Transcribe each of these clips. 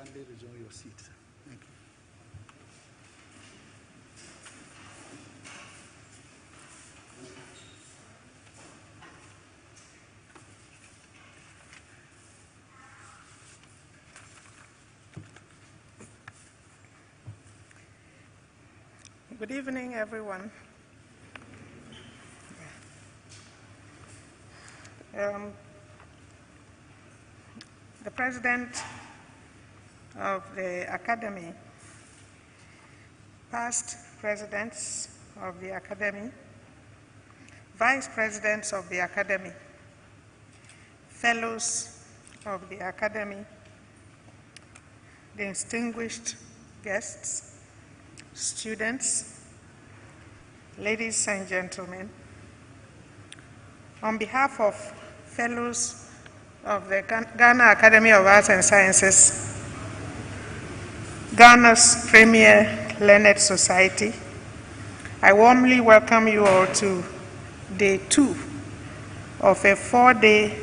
kindly resume your seats. Thank you. Good evening, everyone. The President of the Academy, past Presidents of the Academy, Vice Presidents of the Academy, Fellows of the Academy, distinguished guests, students, ladies and gentlemen, on behalf of fellows of the Ghana Academy of Arts and Sciences, Ghana's premier learned society, I warmly welcome you all to day 2 of a 4-day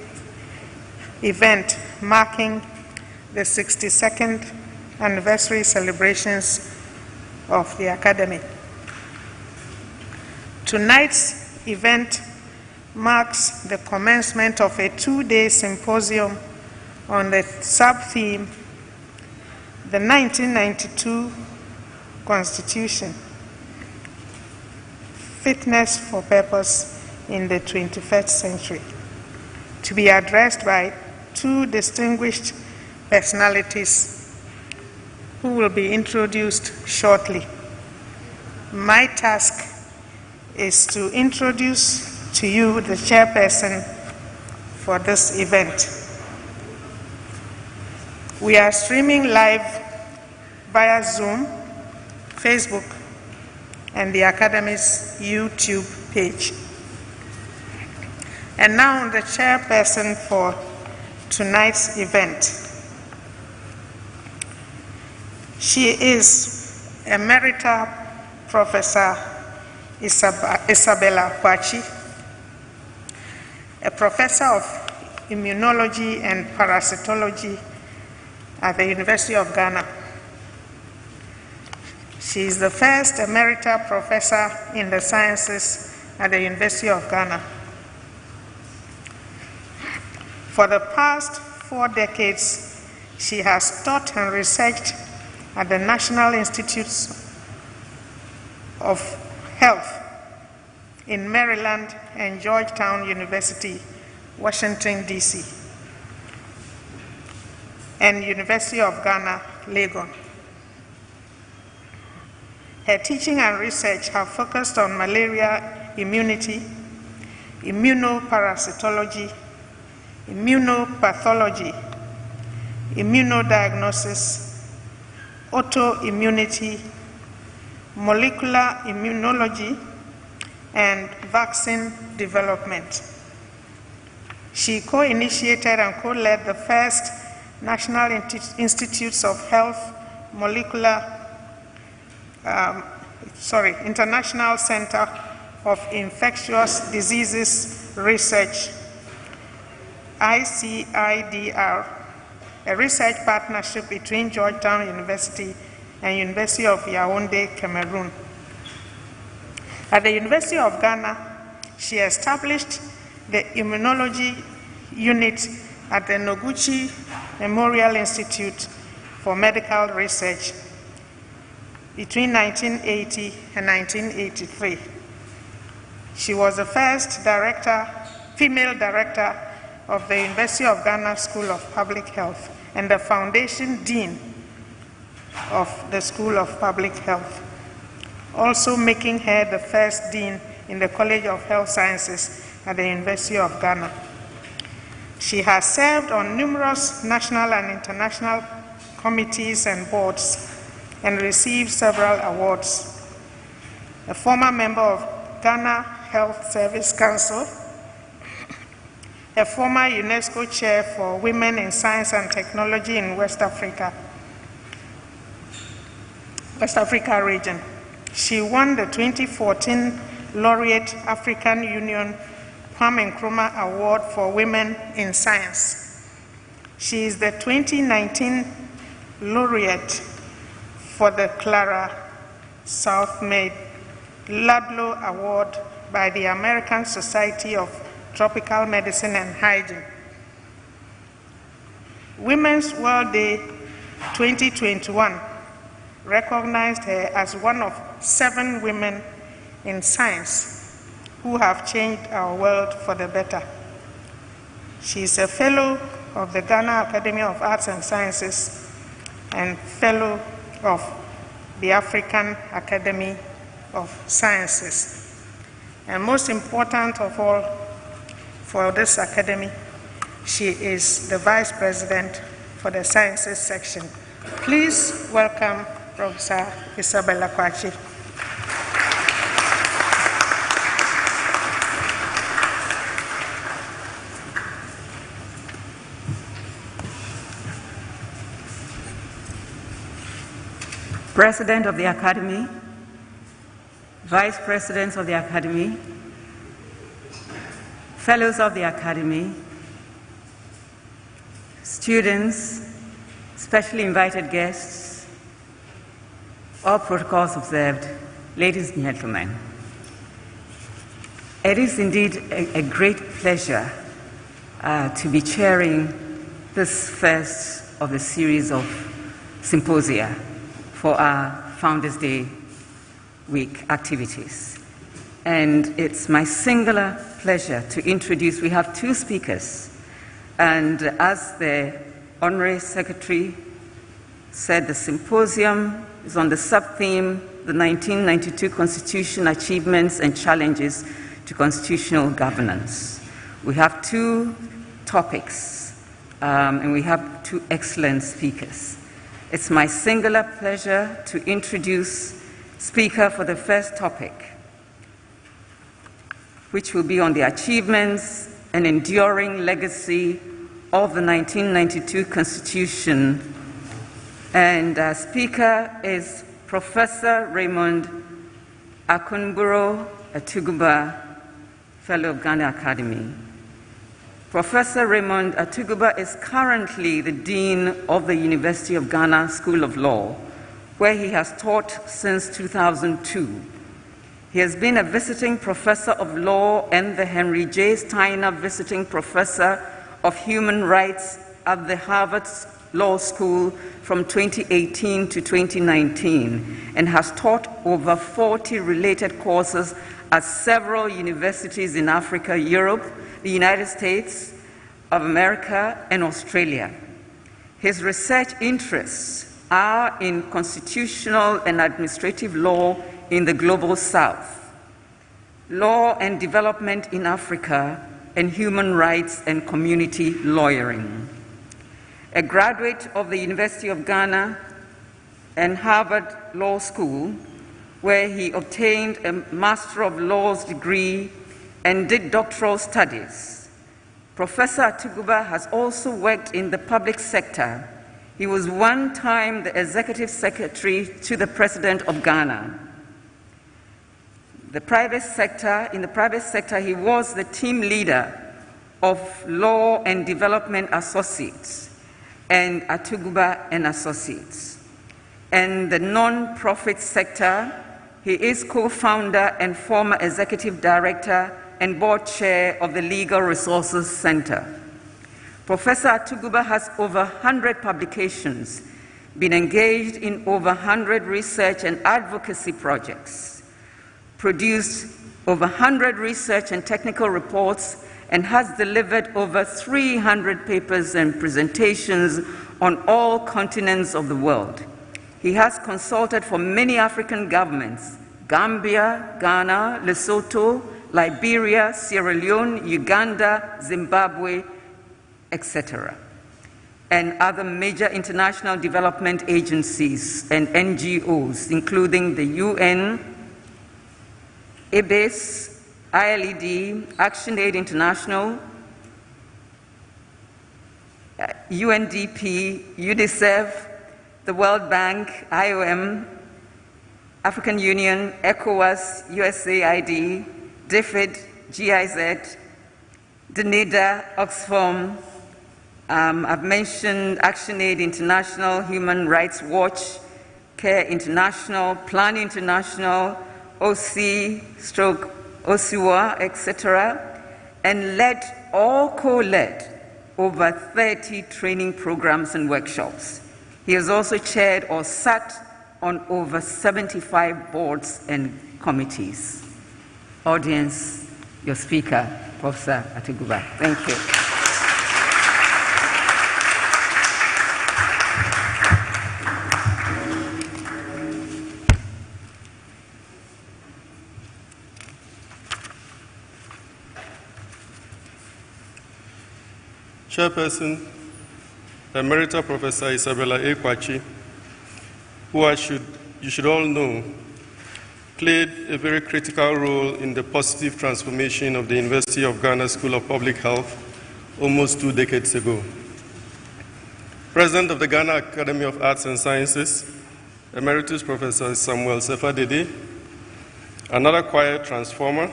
event marking the 62nd anniversary celebrations of the Academy. Tonight's event marks the commencement of a 2-day symposium on the sub-theme, the 1992 Constitution, Fitness for Purpose in the 21st Century, to be addressed by 2 distinguished personalities who will be introduced shortly. My task is to introduce to you the chairperson for this event. We are streaming live via Zoom, Facebook, and the Academy's YouTube page. And now the chairperson for tonight's event. She is Emerita Professor Isabella Kwachi, a professor of immunology and parasitology at the University of Ghana. She is the first Emerita Professor in the Sciences at the University of Ghana. For the past 4 decades, she has taught and researched at the National Institutes of Health in Maryland and Georgetown University, Washington, D.C., and University of Ghana, Legon. Her teaching and research have focused on malaria immunity, immunoparasitology, immunopathology, immunodiagnosis, autoimmunity, molecular immunology, and vaccine development. She co-initiated and co-led the first National Institutes of Health International Center of Infectious Diseases Research, ICIDR, a research partnership between Georgetown University and University of Yaoundé, Cameroon. At the University of Ghana, she established the Immunology Unit at the Noguchi Memorial Institute for Medical Research between 1980 and 1983. She was the first female director of the University of Ghana School of Public Health and the foundation dean of the School of Public Health, also making her the first dean in the College of Health Sciences at the University of Ghana. She has served on numerous national and international committees and boards and received several awards. A former member of Ghana Health Service Council, a former UNESCO Chair for Women in Science and Technology in West Africa region. She won the 2014 Laureate African Union Kwame Nkrumah Award for Women in Science. She is the 2019 laureate for the Clara Southmaid Ludlow Award by the American Society of Tropical Medicine and Hygiene. Women's World Day 2021 recognized her as one of 7 women in science who have changed our world for the better. She is a fellow of the Ghana Academy of Arts and Sciences and fellow of the African Academy of Sciences. And most important of all, for this academy, she is the Vice President for the Sciences section. Please welcome Professor Isabella Kwachi. President of the Academy, Vice Presidents of the Academy, Fellows of the Academy, students, specially invited guests, all protocols observed, ladies and gentlemen. It is indeed a great pleasure to be chairing this first of a series of symposia for our Founders Day week activities. And it's my singular pleasure to introduce, we have 2 speakers, and as the Honorary Secretary said, the symposium is on the sub-theme, the 1992 Constitution Achievements and Challenges to Constitutional Governance. We have 2 topics, and we have 2 excellent speakers. It's my singular pleasure to introduce speaker for the first topic, which will be on the achievements and enduring legacy of the 1992 Constitution. And our speaker is Professor Raymond Akunguro Atiguba, Fellow of Ghana Academy. Professor Raymond Atiguba is currently the Dean of the University of Ghana School of Law, where he has taught since 2002. He has been a visiting professor of law and the Henry J. Steiner Visiting Professor of Human Rights at the Harvard Law School from 2018 to 2019, and has taught over 40 related courses at several universities in Africa, Europe, the United States of America, and Australia. His research interests are in constitutional and administrative law in the Global South, law and development in Africa, and human rights and community lawyering. A graduate of the University of Ghana and Harvard Law School, where he obtained a Master of Laws degree and did doctoral studies. Professor Atiguba has also worked in the public sector. He was one time the Executive Secretary to the President of Ghana. In the private sector, he was the team leader of Law and Development Associates and Atiguba and Associates. And the non-profit sector, he is co-founder and former executive director and board chair of the Legal Resources Center. Professor Atiguba has over 100 publications, been engaged in over 100 research and advocacy projects, produced over 100 research and technical reports, and has delivered over 300 papers and presentations on all continents of the world. He has consulted for many African governments: Gambia, Ghana, Lesotho, Liberia, Sierra Leone, Uganda, Zimbabwe, etc., and other major international development agencies and NGOs, including the UN, IBIS, ILED, ActionAid International, UNDP, UNICEF, the World Bank, IOM, African Union, ECOWAS, USAID, DFID, GIZ, DNIDA, Oxfam, I've mentioned ActionAid International, Human Rights Watch, CARE International, Plan International, OCWA, etc., and co-led over 30 training programs and workshops. He has also chaired or sat on over 75 boards and committees. Audience, your speaker, Professor Atiguba. Thank you. Chairperson, Emerita Professor Isabella A. Kwachi, who you should all know, played a very critical role in the positive transformation of the University of Ghana School of Public Health almost 2 decades ago. President of the Ghana Academy of Arts and Sciences, Emeritus Professor Samuel Sefadede, another quiet transformer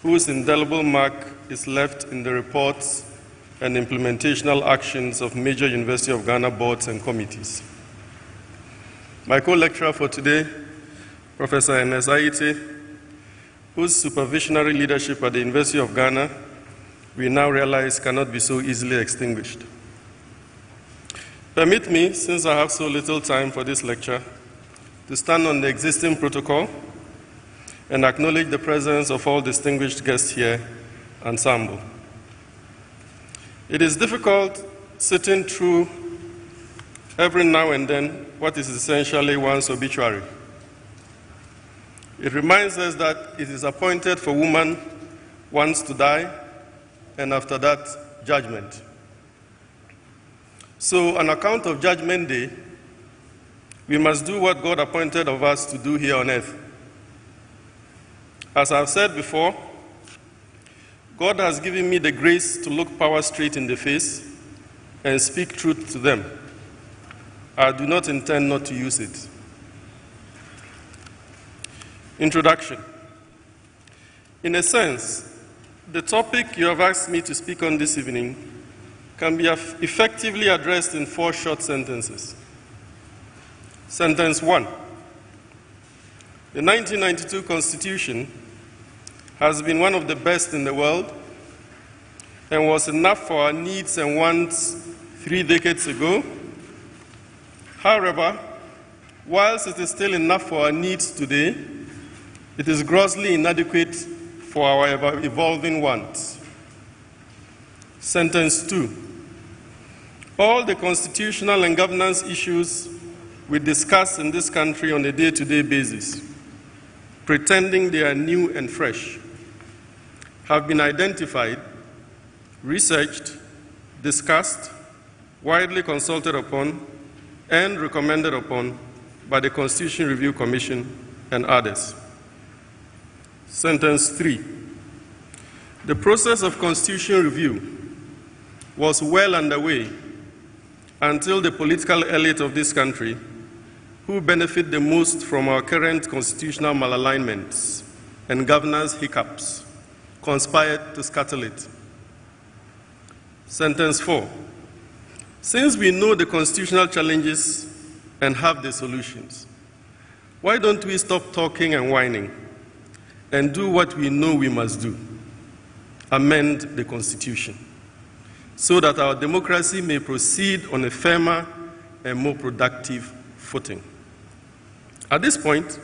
whose indelible mark is left in the reports and implementational actions of major University of Ghana boards and committees. My co-lecturer for today, Professor Enes Aite, whose supervisionary leadership at the University of Ghana we now realize cannot be so easily extinguished. Permit me, since I have so little time for this lecture, to stand on the existing protocol and acknowledge the presence of all distinguished guests here ensemble. It is difficult sitting through every now and then what is essentially one's obituary. It reminds us that it is appointed for woman once to die, and after that, judgment. So on account of Judgment Day, we must do what God appointed of us to do here on earth. As I've said before, God has given me the grace to look power straight in the face and speak truth to them. I do not intend not to use it. Introduction. In a sense, the topic you have asked me to speak on this evening can be effectively addressed in 4 short sentences. Sentence 1. The 1992 Constitution has been one of the best in the world and was enough for our needs and wants 3 decades ago. However, whilst it is still enough for our needs today, it is grossly inadequate for our evolving wants. Sentence 2. All the constitutional and governance issues we discuss in this country on a day-to-day basis, pretending they are new and fresh, have been identified, researched, discussed, widely consulted upon, and recommended upon by the Constitution Review Commission and others. Sentence 3. The process of constitutional review was well underway until the political elite of this country, who benefit the most from our current constitutional malalignments and governance hiccups, conspired to scuttle it. Sentence 4. Since we know the constitutional challenges and have the solutions, why don't we stop talking and whining and do what we know we must do? Amend the Constitution so that our democracy may proceed on a firmer and more productive footing. At this point,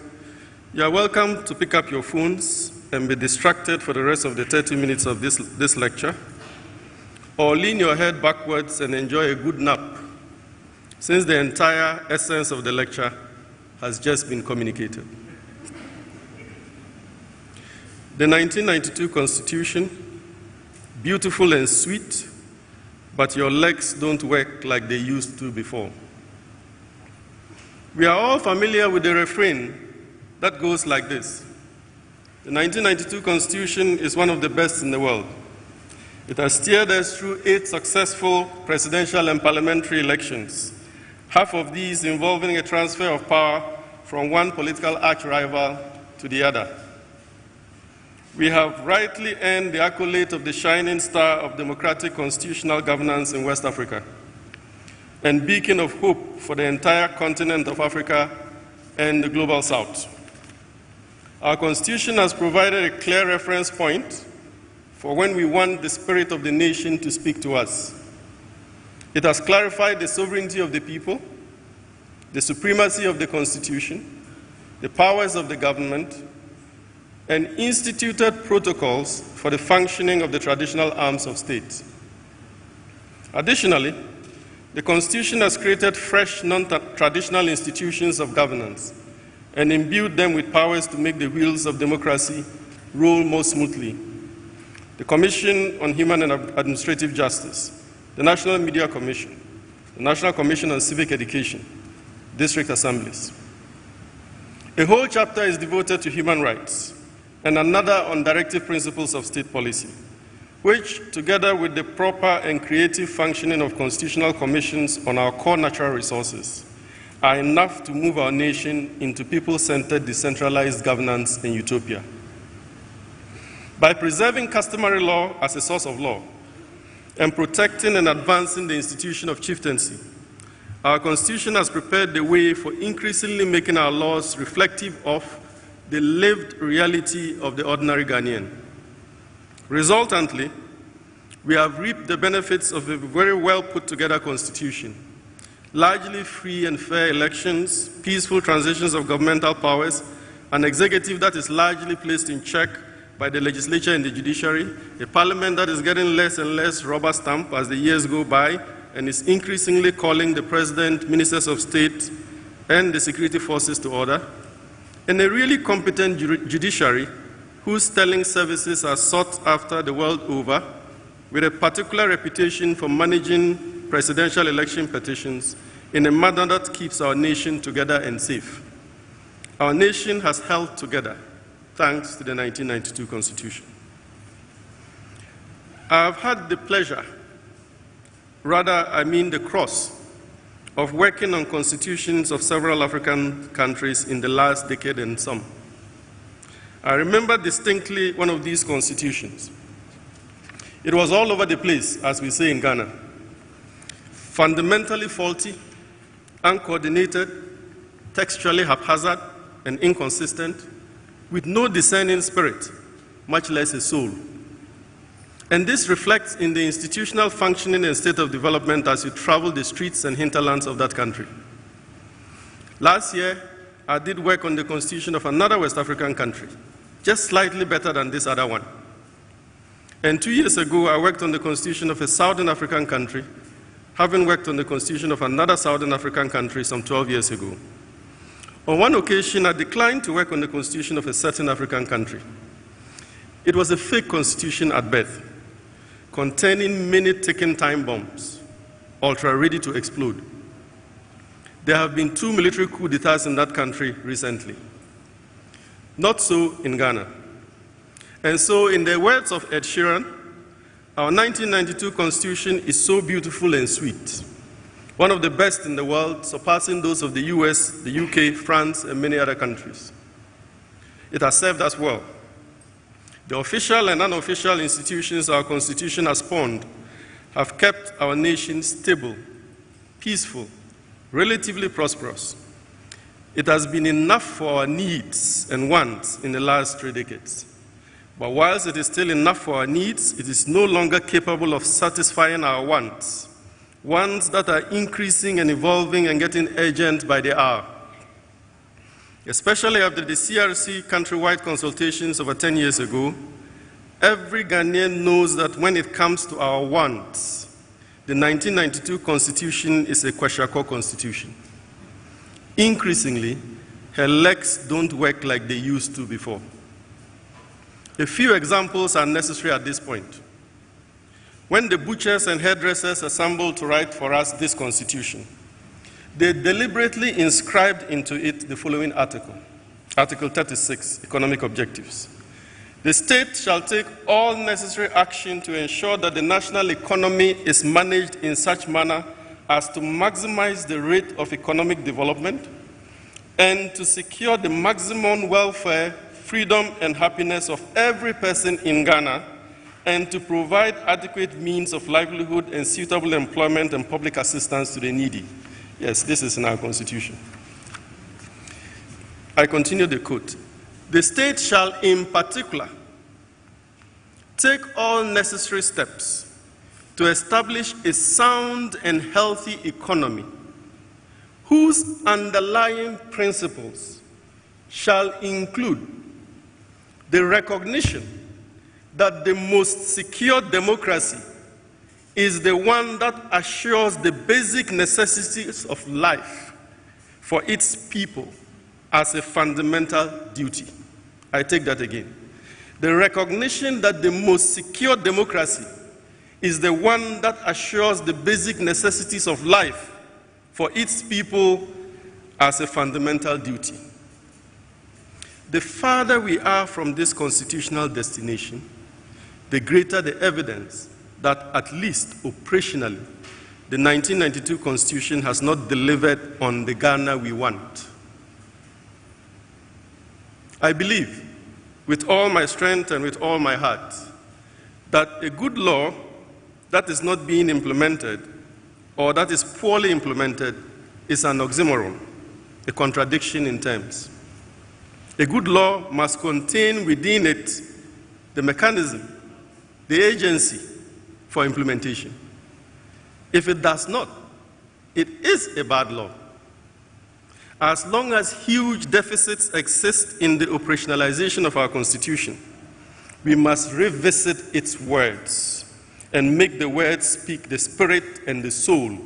you are welcome to pick up your phones and be distracted for the rest of the 30 minutes of this lecture, or lean your head backwards and enjoy a good nap, since the entire essence of the lecture has just been communicated. The 1992 Constitution, beautiful and sweet, but your legs don't work like they used to before. We are all familiar with the refrain that goes like this. The 1992 Constitution is one of the best in the world. It has steered us through 8 successful presidential and parliamentary elections, half of these involving a transfer of power from one political arch-rival to the other. we have rightly earned the accolade of the shining star of democratic constitutional governance in West Africa and beacon of hope for the entire continent of Africa and the global South. Our Constitution has provided a clear reference point for when we want the spirit of the nation to speak to us. It has clarified the sovereignty of the people, the supremacy of the Constitution, the powers of the government, and instituted protocols for the functioning of the traditional arms of state. Additionally, the Constitution has created fresh, non-traditional institutions of governance and imbued them with powers to make the wheels of democracy roll more smoothly. The Commission on Human and Administrative Justice, the National Media Commission, the National Commission on Civic Education, district assemblies. A whole chapter is devoted to human rights and another on directive principles of state policy, which, together with the proper and creative functioning of constitutional commissions on our core natural resources, are enough to move our nation into people-centered decentralized governance and utopia. By preserving customary law as a source of law and protecting and advancing the institution of chieftaincy, our Constitution has prepared the way for increasingly making our laws reflective of the lived reality of the ordinary Ghanaian. Resultantly, we have reaped the benefits of a very well put together Constitution, largely free and fair elections, peaceful transitions of governmental powers, an executive that is largely placed in check by the legislature and the judiciary, a parliament that is getting less and less rubber stamp as the years go by and is increasingly calling the president, ministers of state, and the security forces to order, and a really competent judiciary whose sterling services are sought after the world over, with a particular reputation for managing presidential election petitions in a manner that keeps our nation together and safe. Our nation has held together thanks to the 1992 Constitution. I have had the pleasure, the cross, of working on constitutions of several African countries in the last decade and some. I remember distinctly one of these constitutions. It was all over the place, as we say in Ghana. Fundamentally faulty, uncoordinated, textually haphazard and inconsistent, with no discerning spirit, much less a soul. And this reflects in the institutional functioning and state of development as you travel the streets and hinterlands of that country. Last year, I did work on the constitution of another West African country, just slightly better than this other one. And 2 years ago, I worked on the constitution of a Southern African country, having worked on the constitution of another Southern African country some 12 years ago. On one occasion, I declined to work on the constitution of a certain African country. It was a fake constitution at birth, containing many ticking time bombs, ultra ready to explode. There have been 2 military coups d'etats in that country recently. Not so in Ghana. And so, in the words of Ed Sheeran, our 1992 Constitution is so beautiful and sweet, one of the best in the world, surpassing those of the US, the UK, France, and many other countries. It has served us well. The official and unofficial institutions our Constitution has spawned have kept our nation stable, peaceful, relatively prosperous. It has been enough for our needs and wants in the last 3 decades. But whilst it is still enough for our needs, it is no longer capable of satisfying our wants that are increasing and evolving and getting urgent by the hour. Especially after the CRC countrywide consultations over 10 years ago, every Ghanaian knows that when it comes to our wants, the 1992 Constitution is a Kwashiorkor Constitution. Increasingly, her legs don't work like they used to before. A few examples are necessary at this point. When the butchers and hairdressers assembled to write for us this Constitution, they deliberately inscribed into it the following article, Article 36, Economic Objectives. The state shall take all necessary action to ensure that the national economy is managed in such manner as to maximize the rate of economic development and to secure the maximum welfare, freedom, and happiness of every person in Ghana, and to provide adequate means of livelihood and suitable employment and public assistance to the needy. Yes, this is in our Constitution. I continue the quote. The state shall in particular take all necessary steps to establish a sound and healthy economy whose underlying principles shall include the recognition that the most secure democracy is the one that assures the basic necessities of life for its people as a fundamental duty. I take that again. The recognition that the most secure democracy is the one that assures the basic necessities of life for its people as a fundamental duty. The farther we are from this constitutional destination, the greater the evidence that, at least operationally, the 1992 Constitution has not delivered on the Ghana we want. I believe, with all my strength and with all my heart, that a good law that is not being implemented or that is poorly implemented is an oxymoron, a contradiction in terms. A good law must contain within it the mechanism, the agency for implementation. If it does not, it is a bad law. As long as huge deficits exist in the operationalization of our Constitution, we must revisit its words and make the words speak the spirit and the soul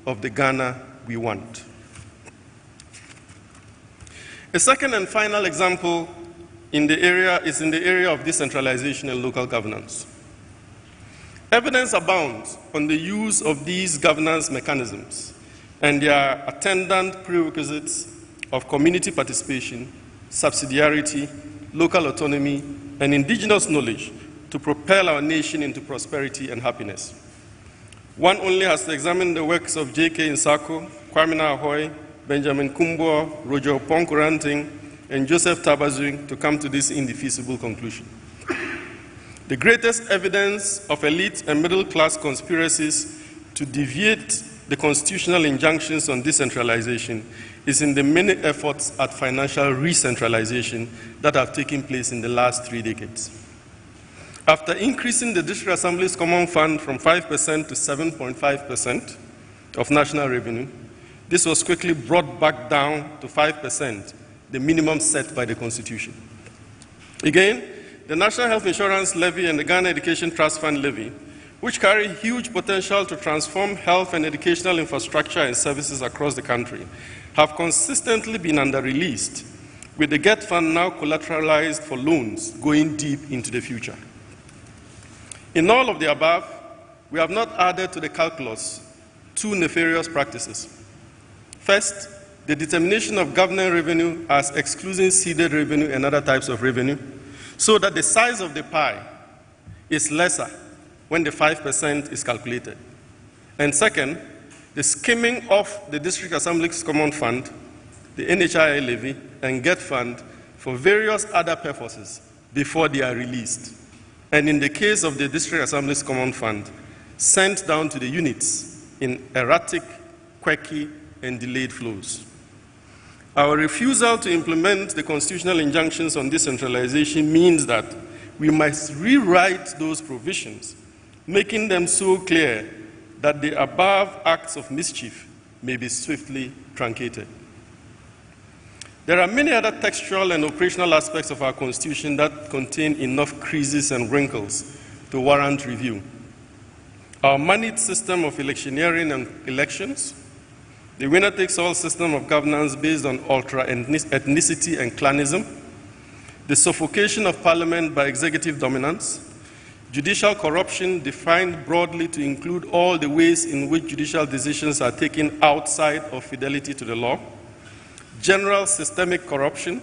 of the Ghana we want. A second and final example is in the area of decentralization and local governance. Evidence abounds on the use of these governance mechanisms and their attendant prerequisites of community participation, subsidiarity, local autonomy, and indigenous knowledge to propel our nation into prosperity and happiness. One only has to examine the works of J.K. Nsako, Kwame Ahoy, Benjamin Kumbo, Roger Ponkoranting, and Joseph Tabazwing to come to this indefeasible conclusion. The greatest evidence of elite and middle-class conspiracies to deviate the constitutional injunctions on decentralization is in the many efforts at financial re-centralization that have taken place in the last 3 decades. After increasing the District Assembly's Common Fund from 5% to 7.5% of national revenue, this was quickly brought back down to 5%, the minimum set by the Constitution. Again, the National Health Insurance Levy and the Ghana Education Trust Fund Levy, which carry huge potential to transform health and educational infrastructure and services across the country, have consistently been under-released, with the GET Fund now collateralized for loans going deep into the future. In all of the above, we have not added to the calculus 2 nefarious practices. First, the determination of government revenue as excluding seeded revenue and other types of revenue, so that the size of the pie is lesser when the 5% is calculated. And second, the skimming of the District Assembly's Common Fund, the NHIA levy, and GET Fund for various other purposes before they are released. And in the case of the District Assembly's Common Fund, sent down to the units in erratic, quirky, and delayed flows. Our refusal to implement the constitutional injunctions on decentralization means that we must rewrite those provisions, making them so clear that the above acts of mischief may be swiftly truncated. There are many other textual and operational aspects of our Constitution that contain enough creases and wrinkles to warrant review. Our moneyed system of electioneering and elections, the winner-takes-all system of governance based on ultra-ethnicity and clanism, the suffocation of parliament by executive dominance, judicial corruption defined broadly to include all the ways in which judicial decisions are taken outside of fidelity to the law, general systemic corruption,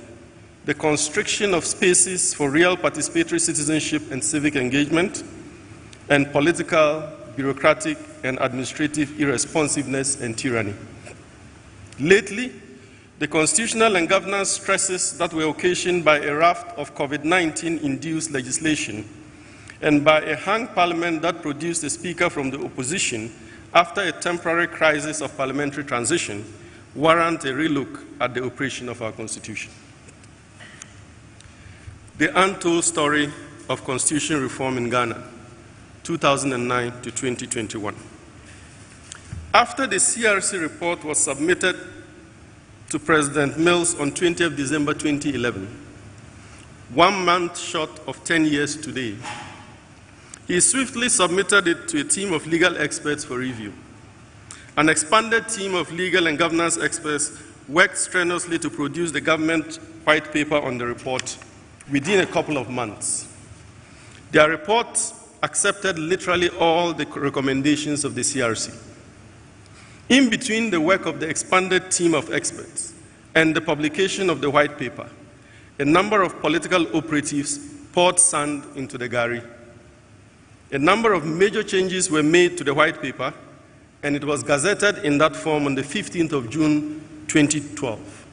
the constriction of spaces for real participatory citizenship and civic engagement, and political, bureaucratic, and administrative irresponsiveness and tyranny. Lately, the constitutional and governance stresses that were occasioned by a raft of COVID-19-induced legislation and by a hung parliament that produced a speaker from the opposition after a temporary crisis of parliamentary transition warrant a relook at the operation of our Constitution. The untold story of constitution reform in Ghana, 2009 to 2021. After the CRC report was submitted to President Mills on 20th December 2011, 1 month short of 10 years today, he swiftly submitted it to a team of legal experts for review. An expanded team of legal and governance experts worked strenuously to produce the government white paper on the report within a couple of months. Their report accepted literally all the recommendations of the CRC. In between the work of the expanded team of experts and the publication of the white paper, a number of political operatives poured sand into the gari. A number of major changes were made to the white paper, and it was gazetted in that form on the 15th of June 2012.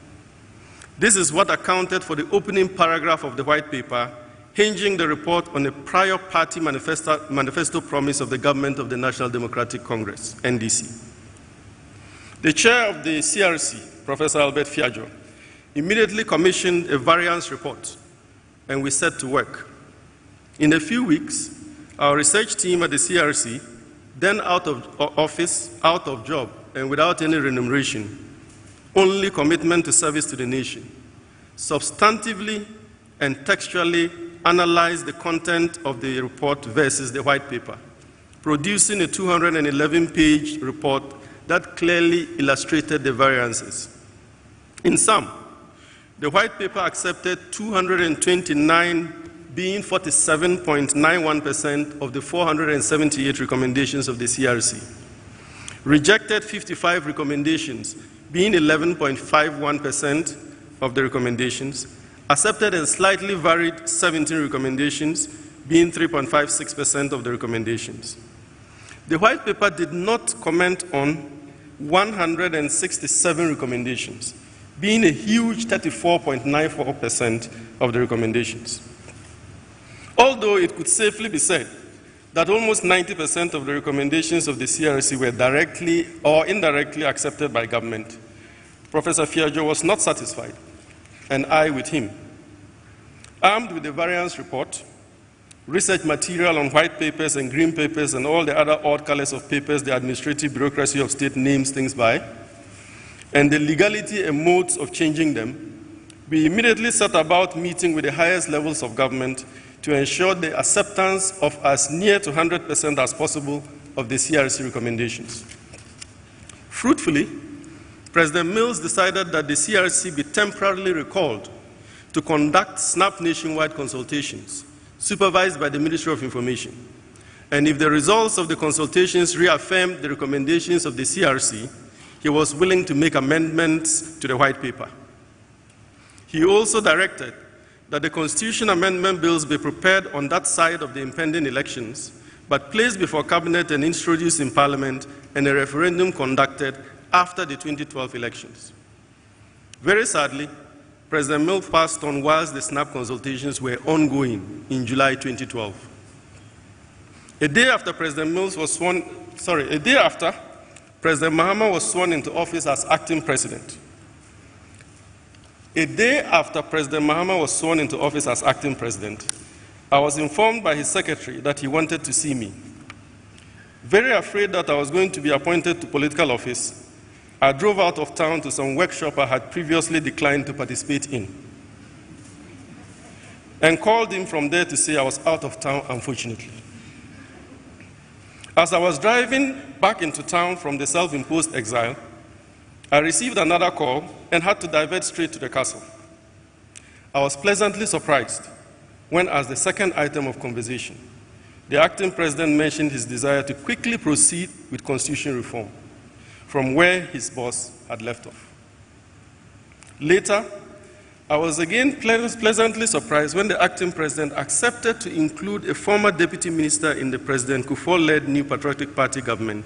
This is what accounted for the opening paragraph of the white paper, hinging the report on a prior party manifesto promise of the government of the National Democratic Congress, NDC. The chair of the CRC, Professor Albert Fiajo, immediately commissioned a variance report, and we set to work. In a few weeks, our research team at the CRC, then out of office, out of job, and without any remuneration, only commitment to service to the nation, substantively and textually analyzed the content of the report versus the white paper, producing a 211-page report that clearly illustrated the variances. In sum, the white paper accepted 229, being 47.91% of the 478 recommendations of the CRC, rejected 55 recommendations, being 11.51% of the recommendations, accepted and slightly varied 17 recommendations, being 3.56% of the recommendations. The white paper did not comment on 167 recommendations, being a huge 34.94% of the recommendations. Although it could safely be said that almost 90% of the recommendations of the CRC were directly or indirectly accepted by government, Professor Fiajo was not satisfied, and I with him. Armed with the variance report, research material on white papers and green papers and all the other odd colors of papers the administrative bureaucracy of state names things by, and the legality and modes of changing them, we immediately set about meeting with the highest levels of government to ensure the acceptance of as near to 100% as possible of the CRC recommendations. Fruitfully, President Mills decided that the CRC be temporarily recalled to conduct SNAP nationwide consultations, supervised by the Ministry of Information. And if the results of the consultations reaffirmed the recommendations of the CRC, he was willing to make amendments to the white paper. He also directed that the Constitution amendment bills be prepared on that side of the impending elections, but placed before Cabinet and introduced in Parliament, and a referendum conducted after the 2012 elections. Very sadly, President Mills passed on whilst the SNAP consultations were ongoing in July 2012. A day after President Mahama was sworn into office as acting president. A day after President Mahama was sworn into office as acting president, I was informed by his secretary that he wanted to see me. Very afraid that I was going to be appointed to political office, I drove out of town to some workshop I had previously declined to participate in, and called him from there to say I was out of town, unfortunately. As I was driving back into town from the self-imposed exile, I received another call and had to divert straight to the castle. I was pleasantly surprised when, as the second item of conversation, the acting president mentioned his desire to quickly proceed with constitution reform from where his boss had left off. Later, I was again pleasantly surprised when the acting president accepted to include a former deputy minister in the President Kufuor-led New Patriotic Party government,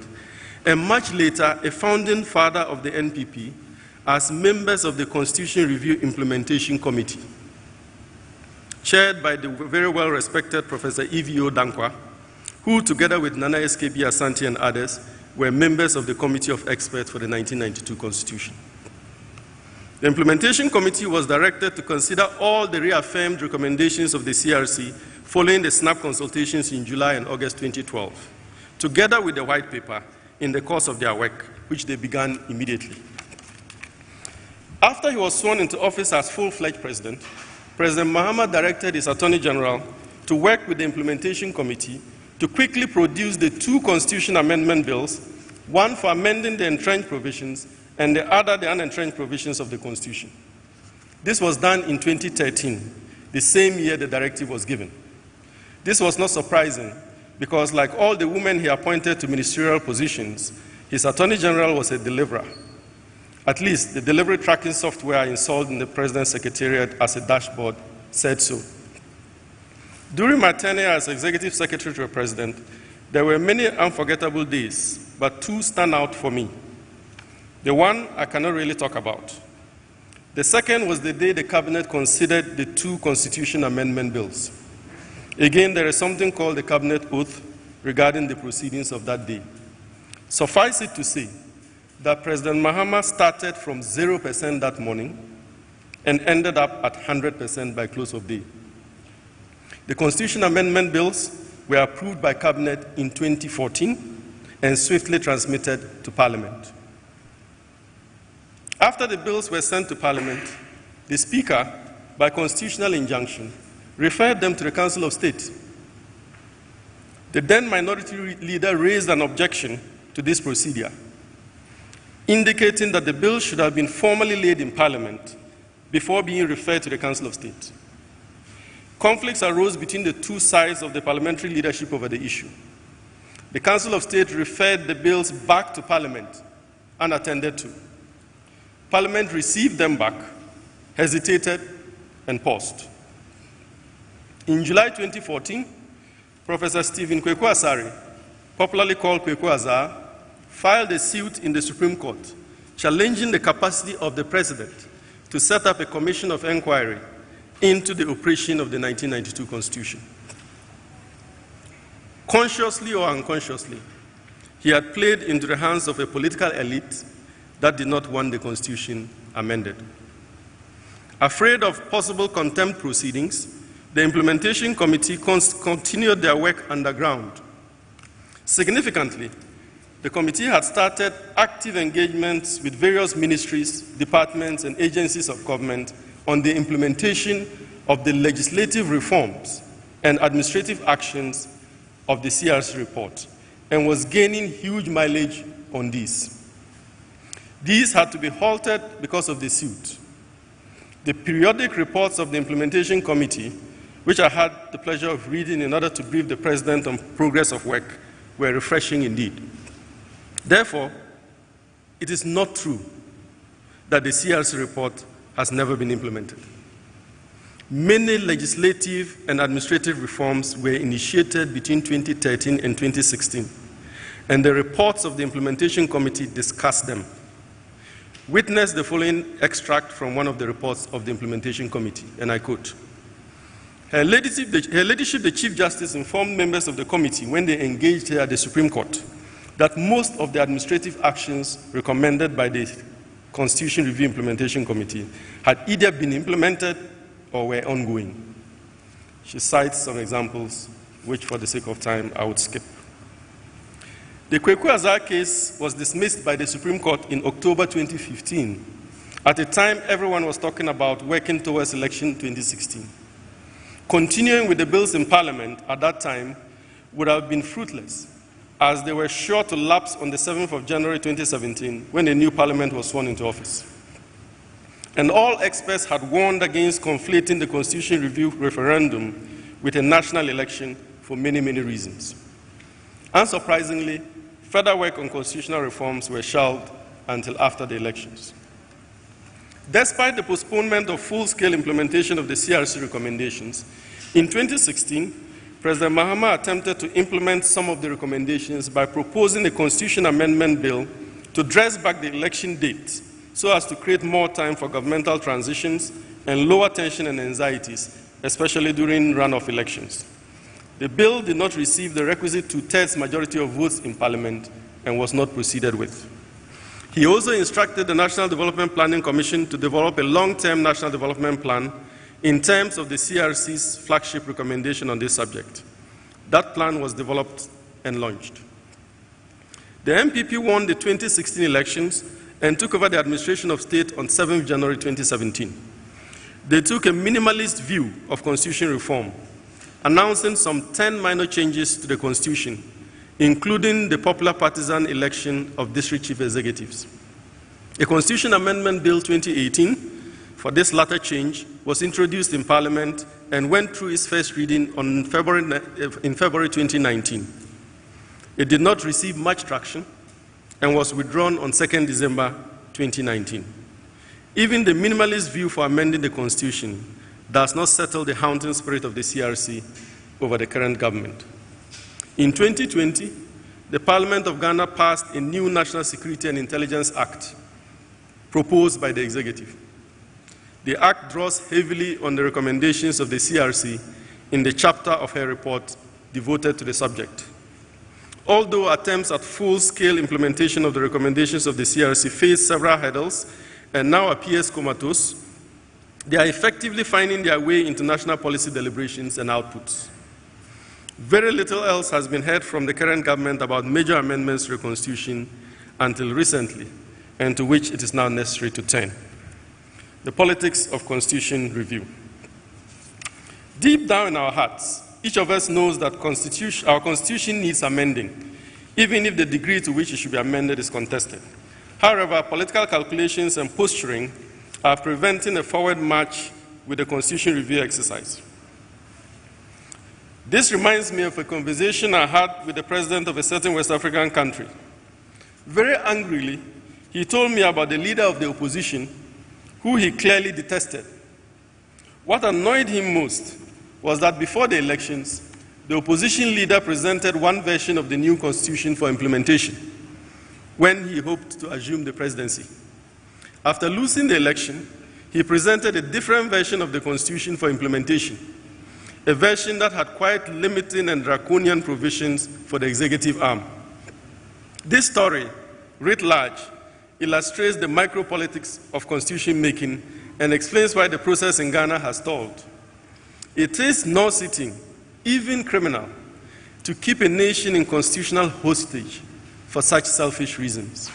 and much later, a founding father of the NPP, as members of the Constitution Review Implementation Committee, chaired by the very well-respected Professor E.V.O. Dankwa, who, together with Nana S.K.B. Asante and others, were members of the Committee of Experts for the 1992 Constitution. The Implementation Committee was directed to consider all the reaffirmed recommendations of the CRC following the SNAP consultations in July and August 2012, together with the white paper in the course of their work, which they began immediately. After he was sworn into office as full-fledged president, President Mahama directed his Attorney General to work with the Implementation Committee to quickly produce the two Constitution amendment bills, one for amending the entrenched provisions and the other the unentrenched provisions of the Constitution. This was done in 2013, the same year the directive was given. This was not surprising because, like all the women he appointed to ministerial positions, his Attorney General was a deliverer. At least the delivery tracking software installed in the President's Secretariat as a dashboard said so. During my tenure as Executive Secretary to the President, there were many unforgettable days, but two stand out for me. The one I cannot really talk about. The second was the day the Cabinet considered the two Constitution amendment bills. Again, there is something called the Cabinet Oath regarding the proceedings of that day. Suffice it to say that President Mahama started from 0% that morning and ended up at 100% by close of day. The Constitution amendment bills were approved by Cabinet in 2014 and swiftly transmitted to Parliament. After the bills were sent to Parliament, the Speaker, by constitutional injunction, referred them to the Council of State. The then minority leader raised an objection to this procedure, indicating that the bill should have been formally laid in Parliament before being referred to the Council of State. Conflicts arose between the two sides of the parliamentary leadership over the issue. The Council of State referred the bills back to Parliament, unattended to. Parliament received them back, hesitated, and paused. In July 2014, Professor Stephen Kweku Asare, popularly called Kweku Azar, filed a suit in the Supreme Court challenging the capacity of the President to set up a commission of inquiry into the operation of the 1992 Constitution. Consciously or unconsciously, he had played into the hands of a political elite that did not want the Constitution amended. Afraid of possible contempt proceedings, the Implementation Committee continued their work underground. Significantly, the committee had started active engagements with various ministries, departments, and agencies of government on the implementation of the legislative reforms and administrative actions of the CRC report, and was gaining huge mileage on these. These had to be halted because of the suit. The periodic reports of the Implementation Committee, which I had the pleasure of reading in order to brief the President on progress of work, were refreshing indeed. Therefore, it is not true that the CRC report has never been implemented. Many legislative and administrative reforms were initiated between 2013 and 2016, and the reports of the Implementation Committee discussed them. Witness the following extract from one of the reports of the Implementation Committee, and I quote, Her Ladyship, the Chief Justice, informed members of the committee when they engaged here at the Supreme Court that most of the administrative actions recommended by the Constitution Review Implementation Committee had either been implemented or were ongoing. She cites some examples, which for the sake of time, I would skip. The Kweku Azar case was dismissed by the Supreme Court in October 2015, at a time everyone was talking about working towards election 2016. Continuing with the bills in Parliament at that time would have been fruitless, as they were sure to lapse on the 7th of January 2017, when a new Parliament was sworn into office. And all experts had warned against conflating the Constitution Review referendum with a national election for many, many reasons. Unsurprisingly, further work on constitutional reforms were shelved until after the elections. Despite the postponement of full-scale implementation of the CRC recommendations, in 2016, President Mahama attempted to implement some of the recommendations by proposing a Constitution Amendment Bill to dress back the election date so as to create more time for governmental transitions and lower tension and anxieties, especially during runoff elections. The bill did not receive the requisite 2/3 majority of votes in Parliament and was not proceeded with. He also instructed the National Development Planning Commission to develop a long-term national development plan in terms of the CRC's flagship recommendation on this subject. That plan was developed and launched. The MPP won the 2016 elections and took over the administration of state on 7 January 2017. They took a minimalist view of constitution reform, announcing some 10 minor changes to the constitution, including the popular partisan election of district chief executives. A Constitution Amendment Bill 2018 for this latter change was introduced in Parliament and went through its first reading in February 2019. It did not receive much traction and was withdrawn on 2nd December 2019. Even the minimalist view for amending the Constitution does not settle the haunting spirit of the CRC over the current government. In 2020, the Parliament of Ghana passed a new National Security and Intelligence Act proposed by the executive. The Act draws heavily on the recommendations of the CRC in the chapter of her report devoted to the subject. Although attempts at full-scale implementation of the recommendations of the CRC face several hurdles and now appears comatose, they are effectively finding their way into national policy deliberations and outputs. Very little else has been heard from the current government about major amendments to the Constitution until recently, and to which it is now necessary to turn. The politics of Constitution review. Deep down in our hearts, each of us knows that our Constitution needs amending, even if the degree to which it should be amended is contested. However, political calculations and posturing are preventing a forward march with the Constitution review exercise. This reminds me of a conversation I had with the president of a certain West African country. Very angrily, he told me about the leader of the opposition, who he clearly detested. What annoyed him most was that before the elections, the opposition leader presented one version of the new Constitution for implementation when he hoped to assume the presidency. After losing the election, he presented a different version of the Constitution for implementation, a version that had quite limiting and draconian provisions for the executive arm. This story, writ large, illustrates the micropolitics of constitution making and explains why the process in Ghana has stalled. It is nauseating, even criminal, to keep a nation in constitutional hostage for such selfish reasons.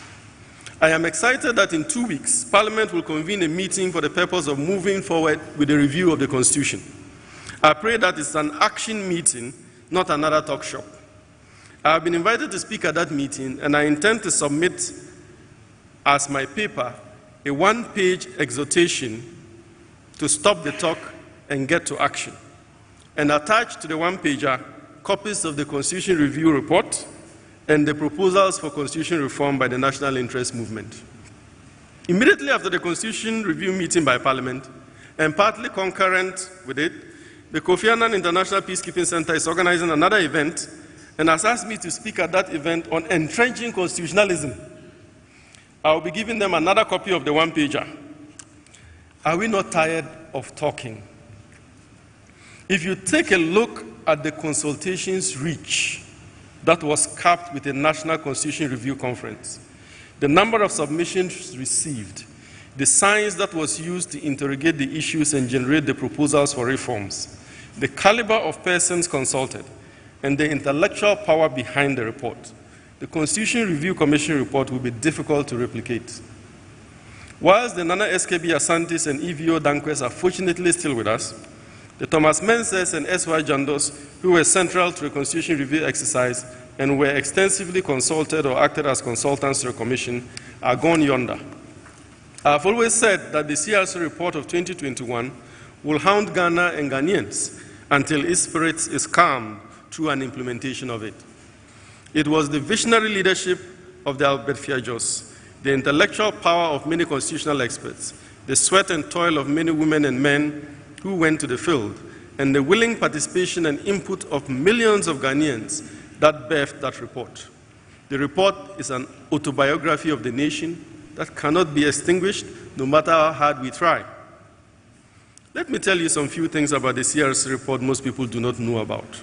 I am excited that in 2 weeks, Parliament will convene a meeting for the purpose of moving forward with a review of the Constitution. I pray that it's an action meeting, not another talk shop. I have been invited to speak at that meeting, and I intend to submit as my paper a one-page exhortation to stop the talk and get to action, and attach to the one-pager copies of the Constitution Review Report and the proposals for constitution reform by the National Interest Movement. Immediately after the Constitution Review meeting by Parliament, and partly concurrent with it, the Kofi Annan International Peacekeeping Center is organizing another event and has asked me to speak at that event on entrenching constitutionalism. I will be giving them another copy of the one-pager. Are we not tired of talking? If you take a look at the consultation's reach that was capped with a National Constitution Review Conference, the number of submissions received, the science that was used to interrogate the issues and generate the proposals for reforms, the caliber of persons consulted, and the intellectual power behind the report, the Constitution Review Commission report will be difficult to replicate. Whilst the Nana SKB Asantis and EVO Danquez are fortunately still with us, the Thomas Menses and S.Y. Jandos, who were central to the Constitution Review exercise and were extensively consulted or acted as consultants to the Commission, are gone yonder. I have always said that the CRC report of 2021 will hound Ghana and Ghanaians until its spirit is calmed through an implementation of it. It was the visionary leadership of the Albert Fiajos, the intellectual power of many constitutional experts, the sweat and toil of many women and men who went to the field, and the willing participation and input of millions of Ghanaians that birthed that report. The report is an autobiography of the nation that cannot be extinguished no matter how hard we try. Let me tell you some few things about the CRC report most people do not know about.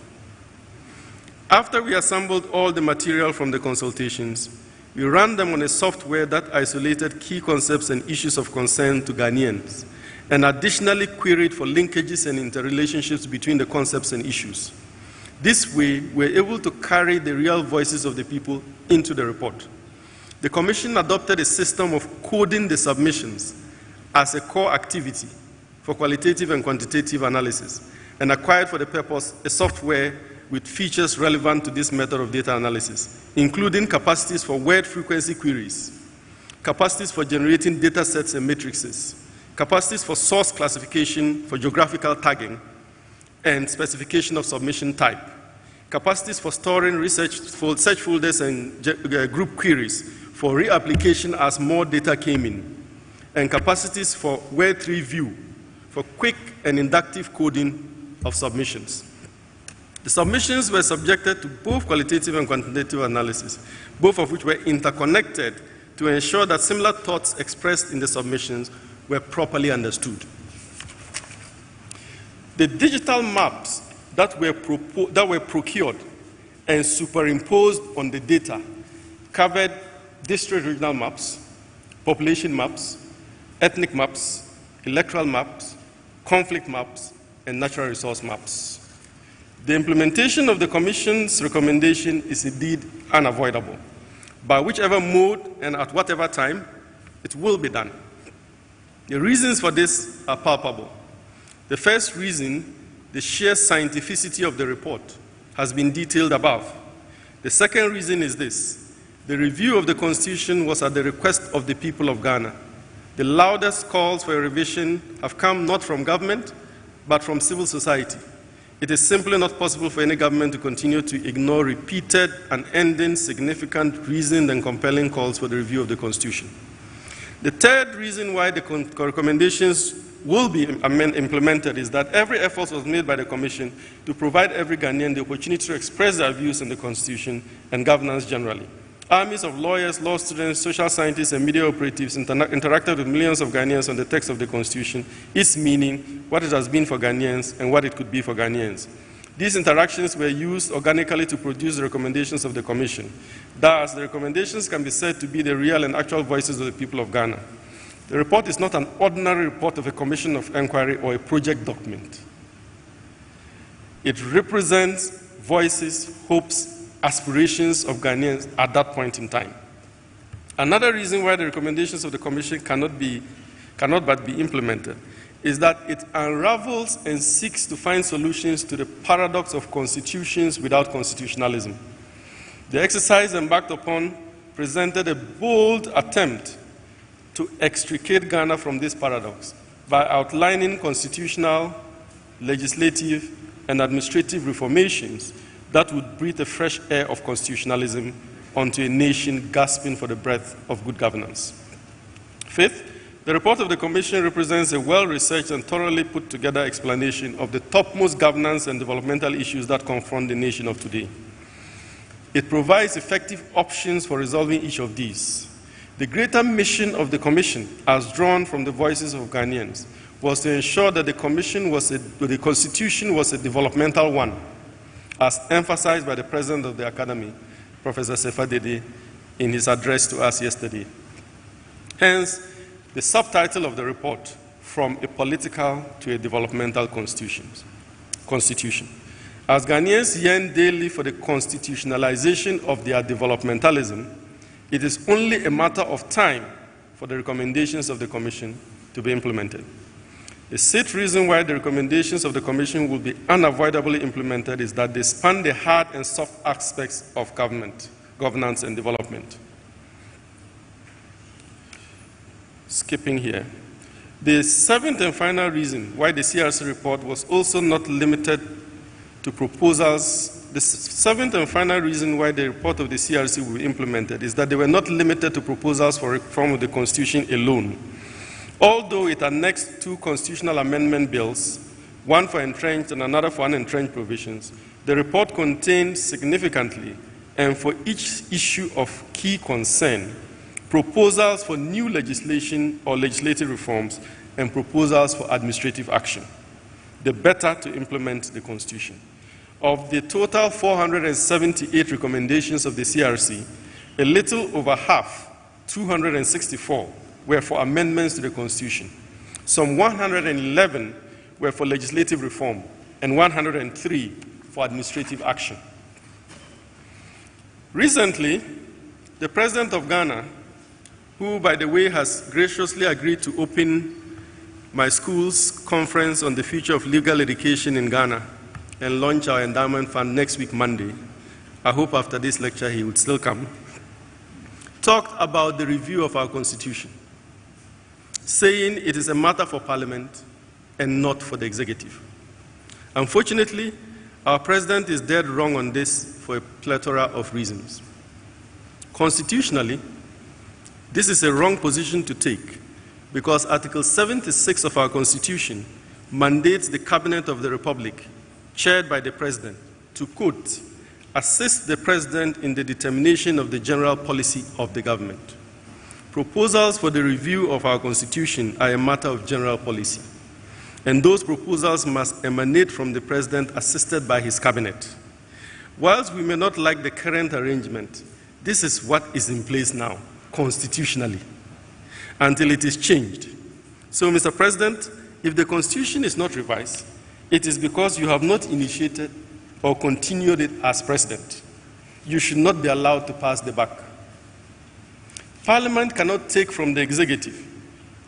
After we assembled all the material from the consultations, we ran them on a software that isolated key concepts and issues of concern to Ghanaians, and additionally queried for linkages and interrelationships between the concepts and issues. This way, we're able to carry the real voices of the people into the report. The Commission adopted a system of coding the submissions as a core activity for qualitative and quantitative analysis, and acquired for the purpose a software with features relevant to this method of data analysis, including capacities for word frequency queries, capacities for generating data sets and matrices, capacities for source classification for geographical tagging, and specification of submission type, capacities for storing search folders and group queries for reapplication as more data came in, and capacities for word tree view for quick and inductive coding of submissions. The submissions were subjected to both qualitative and quantitative analysis, both of which were interconnected to ensure that similar thoughts expressed in the submissions were properly understood. The digital maps that were procured and superimposed on the data covered district regional maps, population maps, ethnic maps, electoral maps, conflict maps, and natural resource maps. The implementation of the Commission's recommendation is indeed unavoidable. By whichever mode and at whatever time, it will be done. The reasons for this are palpable. The first reason, the sheer scientificity of the report, has been detailed above. The second reason is this: the review of the Constitution was at the request of the people of Ghana. The loudest calls for a revision have come not from government, but from civil society. It is simply not possible for any government to continue to ignore repeated and ending significant, reasoned, and compelling calls for the review of the Constitution. The third reason why the recommendations will be implemented is that every effort was made by the Commission to provide every Ghanaian the opportunity to express their views on the Constitution and governance generally. Armies of lawyers, law students, social scientists, and media operatives interacted with millions of Ghanaians on the text of the Constitution, its meaning, what it has been for Ghanaians, and what it could be for Ghanaians. These interactions were used organically to produce the recommendations of the Commission. Thus, the recommendations can be said to be the real and actual voices of the people of Ghana. The report is not an ordinary report of a commission of inquiry or a project document. It represents voices, hopes, aspirations of Ghanaians at that point in time. Another reason why the recommendations of the Commission cannot but be implemented is that it unravels and seeks to find solutions to the paradox of constitutions without constitutionalism. The exercise embarked upon presented a bold attempt to extricate Ghana from this paradox by outlining constitutional, legislative, and administrative reformations that would breathe a fresh air of constitutionalism onto a nation gasping for the breath of good governance. Fifth, the report of the Commission represents a well-researched and thoroughly put together explanation of the topmost governance and developmental issues that confront the nation of today. It provides effective options for resolving each of these. The greater mission of the Commission, as drawn from the voices of Ghanaians, was to ensure that the Constitution was a developmental one, as emphasized by the President of the Academy, Professor Sefa Dede, in his address to us yesterday. Hence, the subtitle of the report, From a Political to a Developmental Constitution. As Ghanaians yearn daily for the constitutionalization of their developmentalism, it is only a matter of time for the recommendations of the Commission to be implemented. The sixth reason why the recommendations of the Commission will be unavoidably implemented is that they span the hard and soft aspects of governance, and development. Skipping here. The seventh and final reason why the CRC report was also not limited to proposals, the seventh and final reason why the report of the CRC will be implemented is that they were not limited to proposals for reform of the Constitution alone. Although it annexed two constitutional amendment bills, one for entrenched and another for unentrenched provisions, the report contained significantly, and for each issue of key concern, proposals for new legislation or legislative reforms, and proposals for administrative action, the better to implement the Constitution. Of the total 478 recommendations of the CRC, a little over half, 264, were for amendments to the Constitution. Some 111 were for legislative reform, and 103 for administrative action. Recently, the President of Ghana, who, by the way, has graciously agreed to open my school's conference on the future of legal education in Ghana and launch our endowment fund next week, Monday. I hope after this lecture he would still come. Talked about the review of our Constitution, saying it is a matter for Parliament and not for the executive. Unfortunately, our President is dead wrong on this for a plethora of reasons. Constitutionally, this is a wrong position to take because Article 76 of our Constitution mandates the Cabinet of the Republic, chaired by the President, to, quote, assist the President in the determination of the general policy of the government. Proposals for the review of our Constitution are a matter of general policy, and those proposals must emanate from the President assisted by his Cabinet. Whilst we may not like the current arrangement, this is what is in place now, constitutionally, until it is changed. So, Mr. President, if the Constitution is not revised, it is because you have not initiated or continued it as President. You should not be allowed to pass the buck. Parliament cannot take from the executive,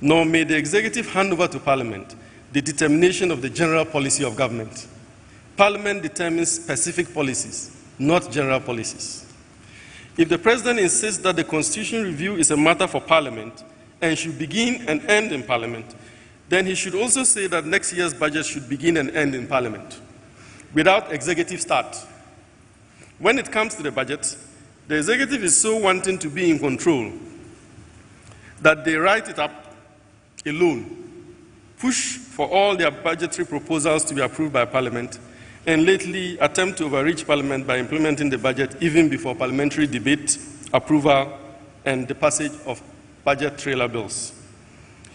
nor may the executive hand over to Parliament the determination of the general policy of government. Parliament determines specific policies, not general policies. If the President insists that the Constitution review is a matter for Parliament and should begin and end in Parliament, then he should also say that next year's budget should begin and end in Parliament, without executive start. When it comes to the budget, the executive is so wanting to be in control that they write it up alone, push for all their budgetary proposals to be approved by Parliament, and lately attempt to overreach Parliament by implementing the budget even before parliamentary debate, approval, and the passage of budget trailer bills.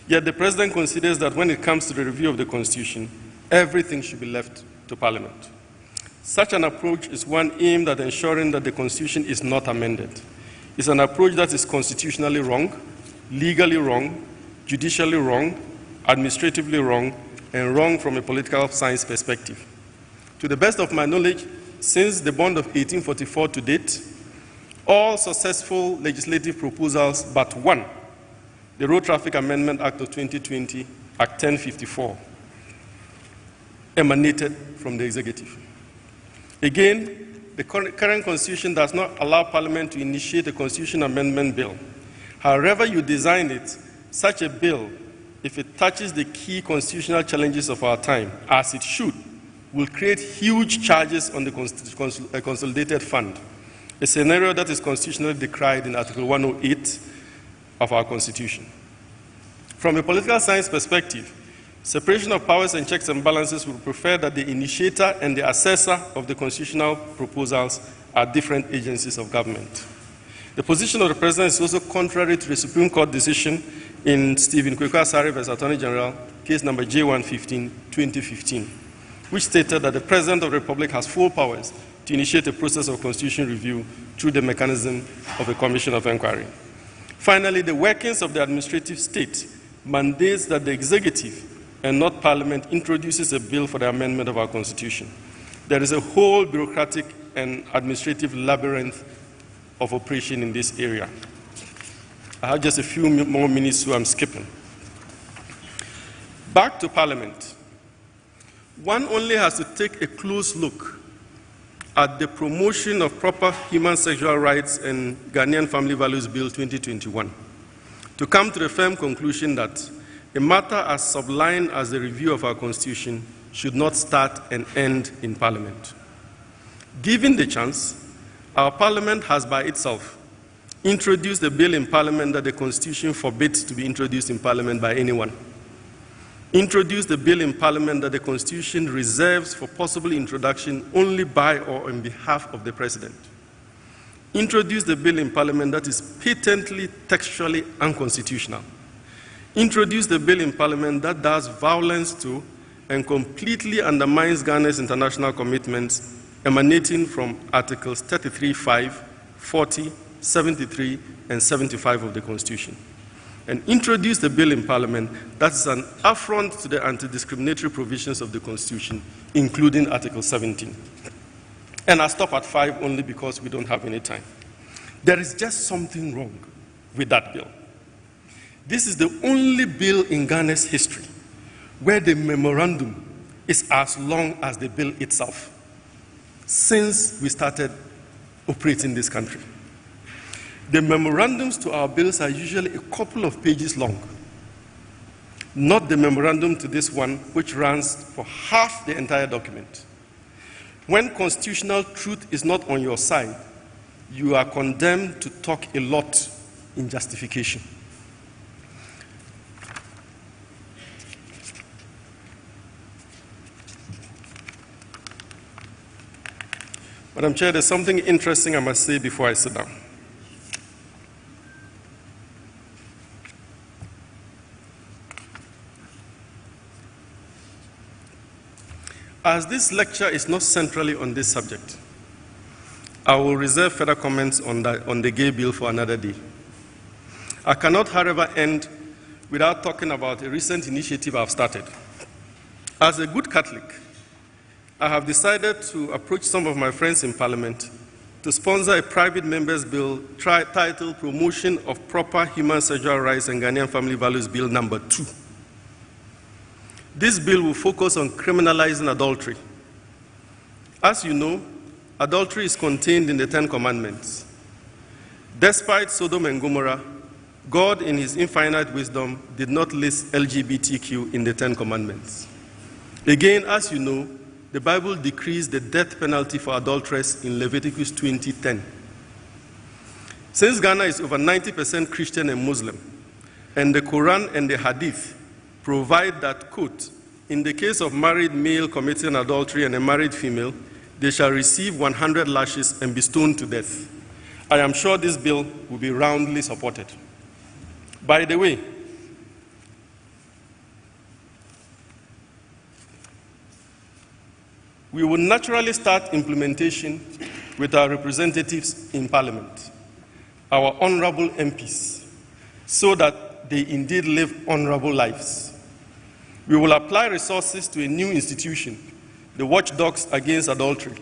Yet the President considers that when it comes to the review of the Constitution, everything should be left to Parliament. Such an approach is one aimed at ensuring that the Constitution is not amended. It's an approach that is constitutionally wrong, legally wrong, judicially wrong, administratively wrong, and wrong from a political science perspective. To the best of my knowledge, since the bond of 1844 to date, all successful legislative proposals but one, the Road Traffic Amendment Act of 2020, Act 1054, emanated from the executive. Again, the current Constitution does not allow Parliament to initiate a Constitution amendment bill. However you design it, such a bill, if it touches the key constitutional challenges of our time, as it should, will create huge charges on the consolidated fund, a scenario that is constitutionally decried in Article 108 of our Constitution. From a political science perspective, separation of powers and checks and balances would prefer that the initiator and the assessor of the constitutional proposals are different agencies of government. The position of the President is also contrary to the Supreme Court decision in Stephen Kweku Asare vs. Attorney General, case number J115, 2015, which stated that the President of the Republic has full powers to initiate a process of constitution review through the mechanism of a commission of inquiry. Finally, the workings of the administrative state mandates that the executive and not Parliament introduces a bill for the amendment of our Constitution. There is a whole bureaucratic and administrative labyrinth of operation in this area. I have just a few more minutes, so I'm skipping. Back to Parliament. One only has to take a close look at the promotion of proper human sexual rights and Ghanaian Family Values Bill 2021 to come to the firm conclusion that a matter as sublime as the review of our Constitution should not start and end in Parliament. Given the chance, our Parliament has by itself introduced a bill in Parliament that the Constitution forbids to be introduced in Parliament by anyone. Introduced a bill in Parliament that the Constitution reserves for possible introduction only by or on behalf of the President. introduce the bill in Parliament that is patently textually unconstitutional, introduce the bill in Parliament that does violence to and completely undermines Ghana's international commitments emanating from Articles 33(5), 40, 73, and 75 of the Constitution, and introduce the bill in Parliament that is an affront to the anti-discriminatory provisions of the Constitution, including Article 17. And I stop at 5 only because we don't have any time. There is just something wrong with that bill. This is the only bill in Ghana's history where the memorandum is as long as the bill itself since we started operating this country. The memorandums to our bills are usually a couple of pages long, not the memorandum to this one, which runs for half the entire document. When constitutional truth is not on your side, you are condemned to talk a lot in justification. Madam Chair, there's something interesting I must say before I sit down. As this lecture is not centrally on this subject, I will reserve further comments on the gay bill for another day. I cannot, however, end without talking about a recent initiative I've started. As a good Catholic, I have decided to approach some of my friends in Parliament to sponsor a private member's bill titled Promotion of Proper Human Sexual Rights and Ghanaian Family Values Bill number 2. This bill will focus on criminalizing adultery. As you know, adultery is contained in the 10 Commandments. Despite Sodom and Gomorrah, God, in his infinite wisdom, did not list LGBTQ in the 10 Commandments. Again, as you know, the Bible decrees the death penalty for adulterers in Leviticus 20:10. Since Ghana is over 90% Christian and Muslim, and the Quran and the Hadith provide that, quote, in the case of married male committing adultery and a married female, they shall receive 100 lashes and be stoned to death. I am sure this bill will be roundly supported. By the way, we will naturally start implementation with our representatives in Parliament, our honorable MPs, so that they indeed live honorable lives. We will apply resources to a new institution, the Watchdogs Against Adultery.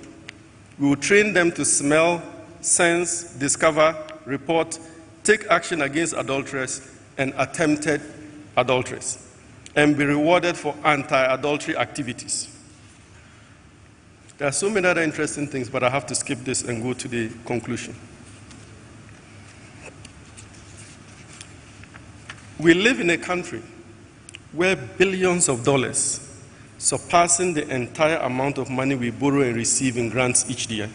We will train them to smell, sense, discover, report, take action against adulterers and attempted adulterers, and be rewarded for anti-adultery activities. There are so many other interesting things, but I have to skip this and go to the conclusion. We live in a country where billions of dollars, surpassing the entire amount of money we borrow and receive in grants each year,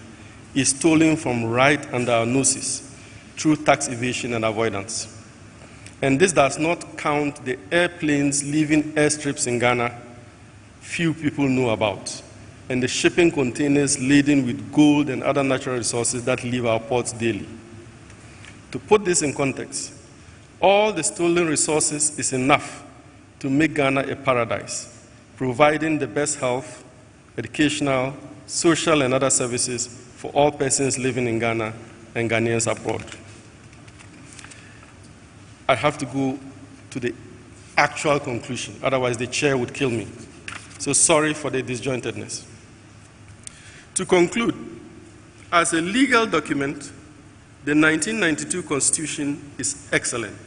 is stolen from right under our noses through tax evasion and avoidance. And this does not count the airplanes leaving airstrips in Ghana few people know about, and the shipping containers laden with gold and other natural resources that leave our ports daily. To put this in context, all the stolen resources is enough to make Ghana a paradise, providing the best health, educational, social, and other services for all persons living in Ghana and Ghanaians abroad. I have to go to the actual conclusion, otherwise the chair would kill me. So sorry for the disjointedness. To conclude, as a legal document, the 1992 Constitution is excellent.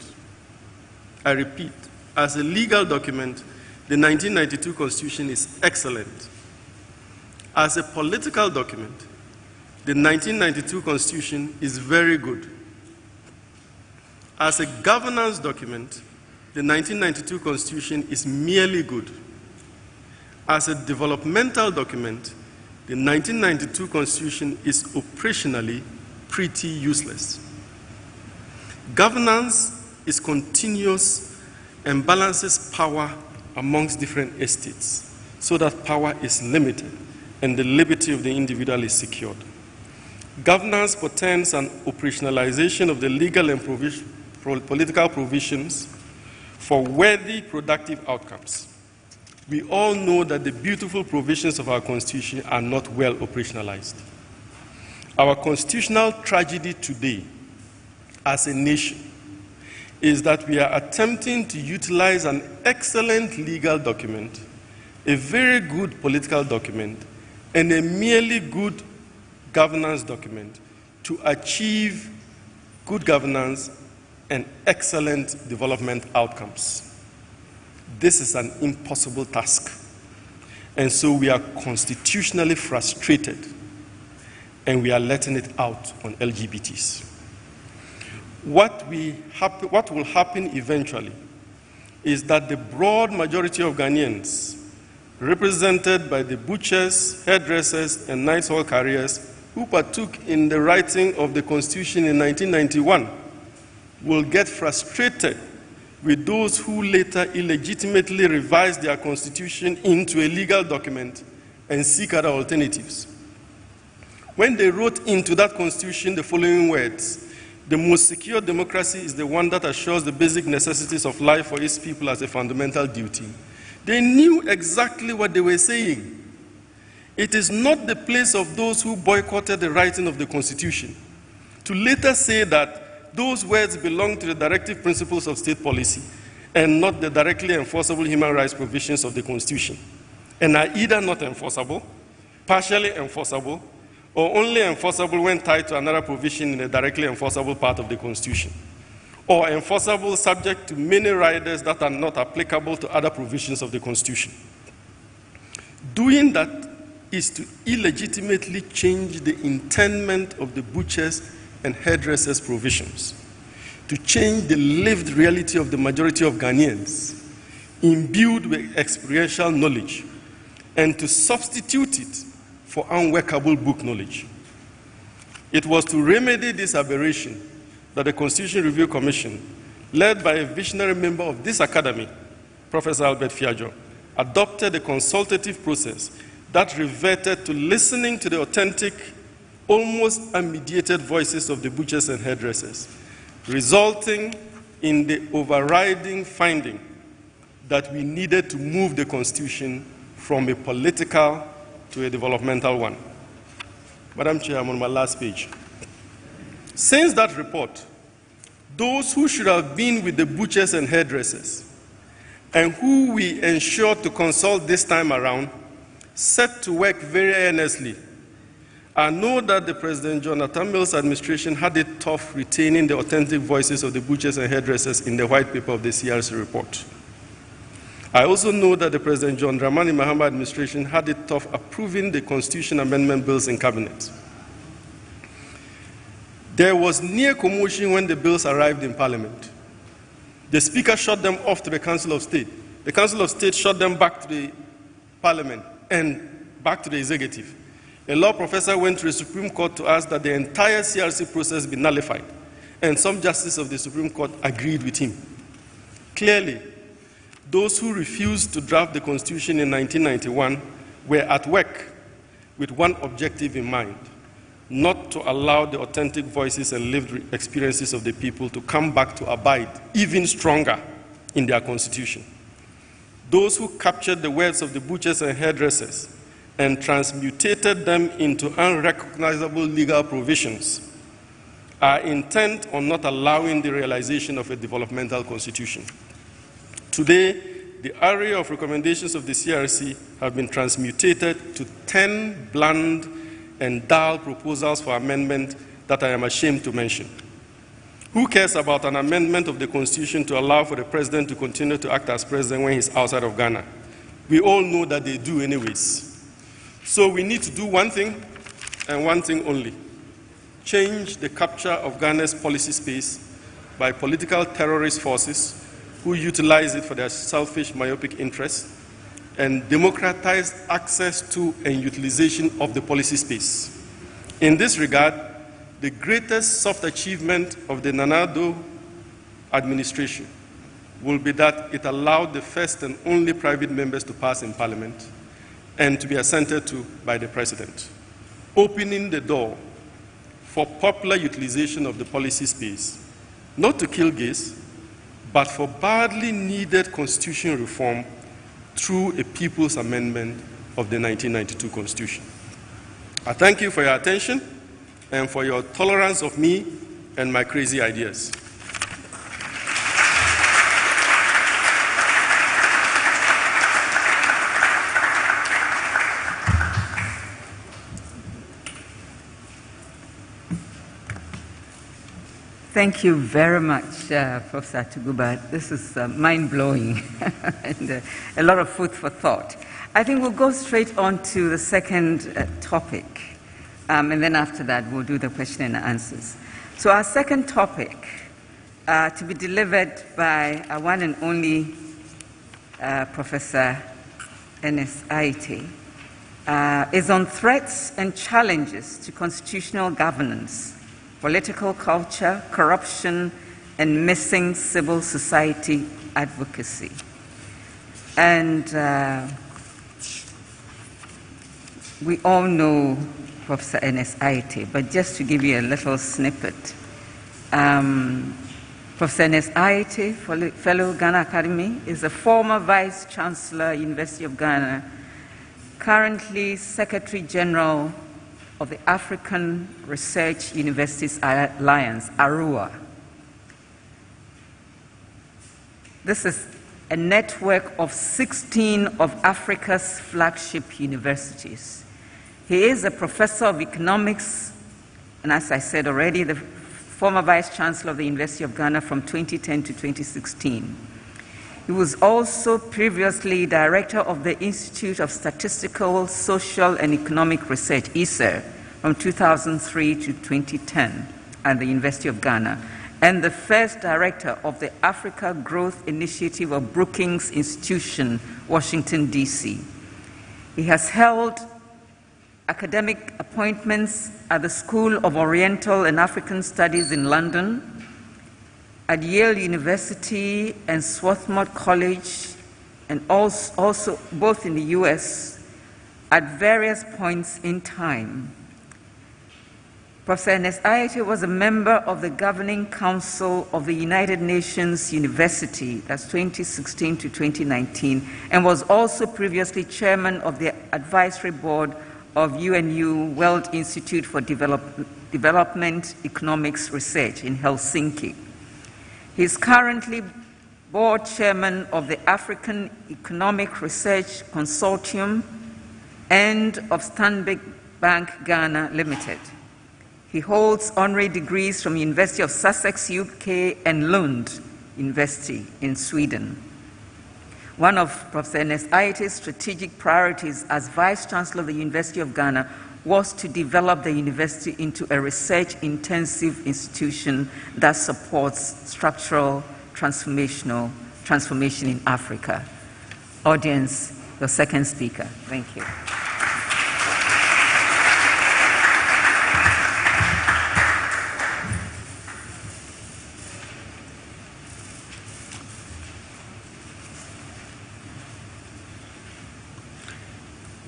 I repeat, as a legal document, the 1992 Constitution is excellent. As a political document, the 1992 Constitution is very good. As a governance document, the 1992 Constitution is merely good. As a developmental document, the 1992 Constitution is operationally pretty useless. Governance is continuous and balances power amongst different estates so that power is limited and the liberty of the individual is secured. Governance portends an operationalization of the legal and political provisions for worthy, productive outcomes. We all know that the beautiful provisions of our Constitution are not well operationalized. Our constitutional tragedy today, as a nation, is that we are attempting to utilize an excellent legal document, a very good political document, and a merely good governance document to achieve good governance and excellent development outcomes. This is an impossible task. And so we are constitutionally frustrated, and we are letting it out on LGBTs. What will happen eventually is that the broad majority of Ghanaians, represented by the butchers, hairdressers, and night hall carriers who partook in the writing of the Constitution in 1991, will get frustrated with those who later illegitimately revised their Constitution into a legal document and seek other alternatives. When they wrote into that Constitution the following words, "The most secure democracy is the one that assures the basic necessities of life for its people as a fundamental duty," they knew exactly what they were saying. It is not the place of those who boycotted the writing of the Constitution to later say that those words belong to the directive principles of state policy and not the directly enforceable human rights provisions of the Constitution, and are either not enforceable, partially enforceable, or only enforceable when tied to another provision in a directly enforceable part of the Constitution, or enforceable subject to many riders that are not applicable to other provisions of the Constitution. Doing that is to illegitimately change the intendment of the butchers and hairdressers' provisions, to change the lived reality of the majority of Ghanaians, imbued with experiential knowledge, and to substitute it for unworkable book knowledge. It was to remedy this aberration that the Constitution Review Commission, led by a visionary member of this academy, Professor Albert Fiajo, adopted a consultative process that reverted to listening to the authentic, almost unmediated voices of the butchers and hairdressers, resulting in the overriding finding that we needed to move the Constitution from a political to a developmental one. Madam Chair, I'm on my last page. Since that report, those who should have been with the butchers and hairdressers, and who we ensured to consult this time around, set to work very earnestly. I know that the President Jonathan Mills administration had it tough retaining the authentic voices of the butchers and hairdressers in the white paper of the CRC report. I also know that the President John Dramani Mahama administration had it tough approving the Constitution Amendment bills in Cabinet. There was near commotion when the bills arrived in Parliament. The Speaker shot them off to the Council of State. The Council of State shot them back to the Parliament and back to the Executive. A law professor went to the Supreme Court to ask that the entire CRC process be nullified, and some justices of the Supreme Court agreed with him. Clearly, those who refused to draft the Constitution in 1991 were at work with one objective in mind: not to allow the authentic voices and lived experiences of the people to come back to abide even stronger in their Constitution. Those who captured the words of the butchers and hairdressers and transmutated them into unrecognizable legal provisions are intent on not allowing the realization of a developmental constitution. Today, the array of recommendations of the CRC have been transmutated to 10 bland and dull proposals for amendment that I am ashamed to mention. Who cares about an amendment of the Constitution to allow for the President to continue to act as President when he's outside of Ghana? We all know that they do anyways. So we need to do one thing and one thing only: change the capture of Ghana's policy space by political terrorist forces who utilize it for their selfish, myopic interests, and democratize access to and utilization of the policy space. In this regard, the greatest soft achievement of the Nana Addo administration will be that it allowed the first and only private members to pass in Parliament and to be assented to by the President, opening the door for popular utilization of the policy space, not to kill gays, but for badly needed constitutional reform through a People's Amendment of the 1992 Constitution. I thank you for your attention and for your tolerance of me and my crazy ideas. Thank you very much, Professor Atiguba. This is mind-blowing and a lot of food for thought. I think we'll go straight on to the second topic, and then after that we'll do the question and answers. So our second topic, to be delivered by our one and only Professor Ernest Aite, is on threats and challenges to constitutional governance, political culture, corruption, and missing civil society advocacy. And we all know Professor Ernest Aite, but just to give you a little snippet, Professor Ernest Aite, fellow Ghana Academy, is a former Vice Chancellor, University of Ghana, currently Secretary General of the African Research Universities Alliance, ARUA. This is a network of 16 of Africa's flagship universities. He is a professor of economics, and as I said already, the former Vice Chancellor of the University of Ghana from 2010 to 2016. He was also previously Director of the Institute of Statistical, Social and Economic Research, ISER, from 2003 to 2010 at the University of Ghana, and the first Director of the Africa Growth Initiative of Brookings Institution, Washington, D.C. He has held academic appointments at the School of Oriental and African Studies in London, at Yale University and Swarthmore College, and also both in the US, at various points in time. Professor Ernest Aite was a member of the Governing Council of the United Nations University, that's 2016 to 2019, and was also previously chairman of the advisory board of UNU World Institute for Development Economics Research in Helsinki. He is currently board chairman of the African Economic Research Consortium and of Stanbic Bank Ghana Limited. He holds honorary degrees from University of Sussex, UK, and Lund University in Sweden. One of Professor Ernest Aite's strategic priorities as Vice Chancellor of the University of Ghana was to develop the university into a research-intensive institution that supports structural transformation in Africa. Audience, the second speaker. Thank you.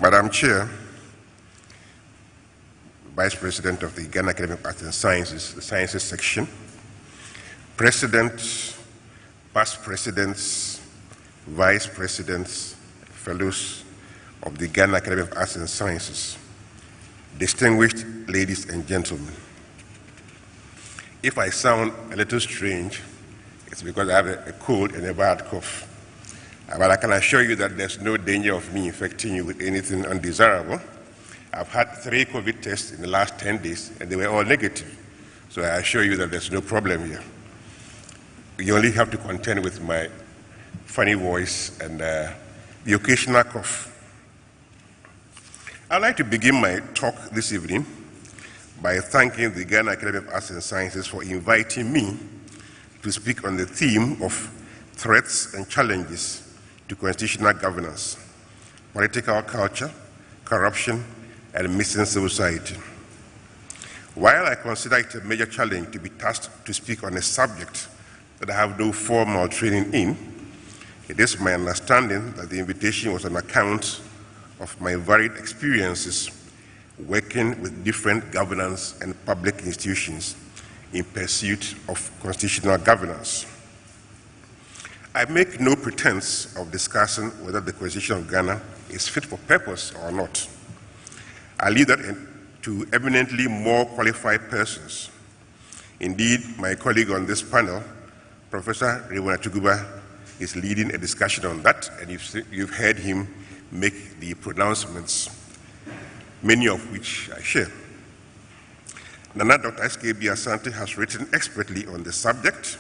Madam Chair, Vice President of the Ghana Academy of Arts and Sciences, the Sciences Section, President, past Presidents, Vice Presidents, Fellows of the Ghana Academy of Arts and Sciences, distinguished ladies and gentlemen. If I sound a little strange, it's because I have a cold and a bad cough. But I can assure you that there's no danger of me infecting you with anything undesirable. I've had 3 COVID tests in the last 10 days, and they were all negative. So I assure you that there's no problem here. You only have to contend with my funny voice and the occasional cough. I'd like to begin my talk this evening by thanking the Ghana Academy of Arts and Sciences for inviting me to speak on the theme of threats and challenges to constitutional governance, political culture, corruption, and missing civil society. While I consider it a major challenge to be tasked to speak on a subject that I have no formal training in, it is my understanding that the invitation was on account of my varied experiences working with different governance and public institutions in pursuit of constitutional governance. I make no pretense of discussing whether the Constitution of Ghana is fit for purpose or not. I leave that to eminently more qualified persons. Indeed, my colleague on this panel, Professor Raymond Atiguba, is leading a discussion on that, and you've heard him make the pronouncements, many of which I share. Nana Dr. S.K.B. Asante has written expertly on the subject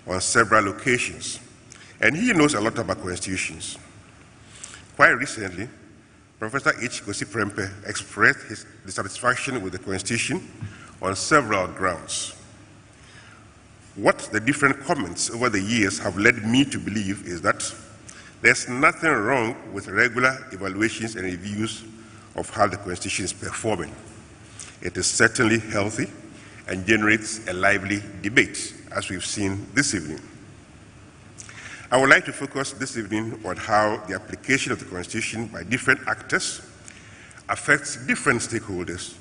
on several occasions, and he knows a lot about constitutions. Quite recently, Professor H. Kosi Prempe expressed his dissatisfaction with the Constitution on several grounds. What the different comments over the years have led me to believe is that there's nothing wrong with regular evaluations and reviews of how the Constitution is performing. It is certainly healthy and generates a lively debate, as we've seen this evening. I would like to focus this evening on how the application of the Constitution by different actors affects different stakeholders,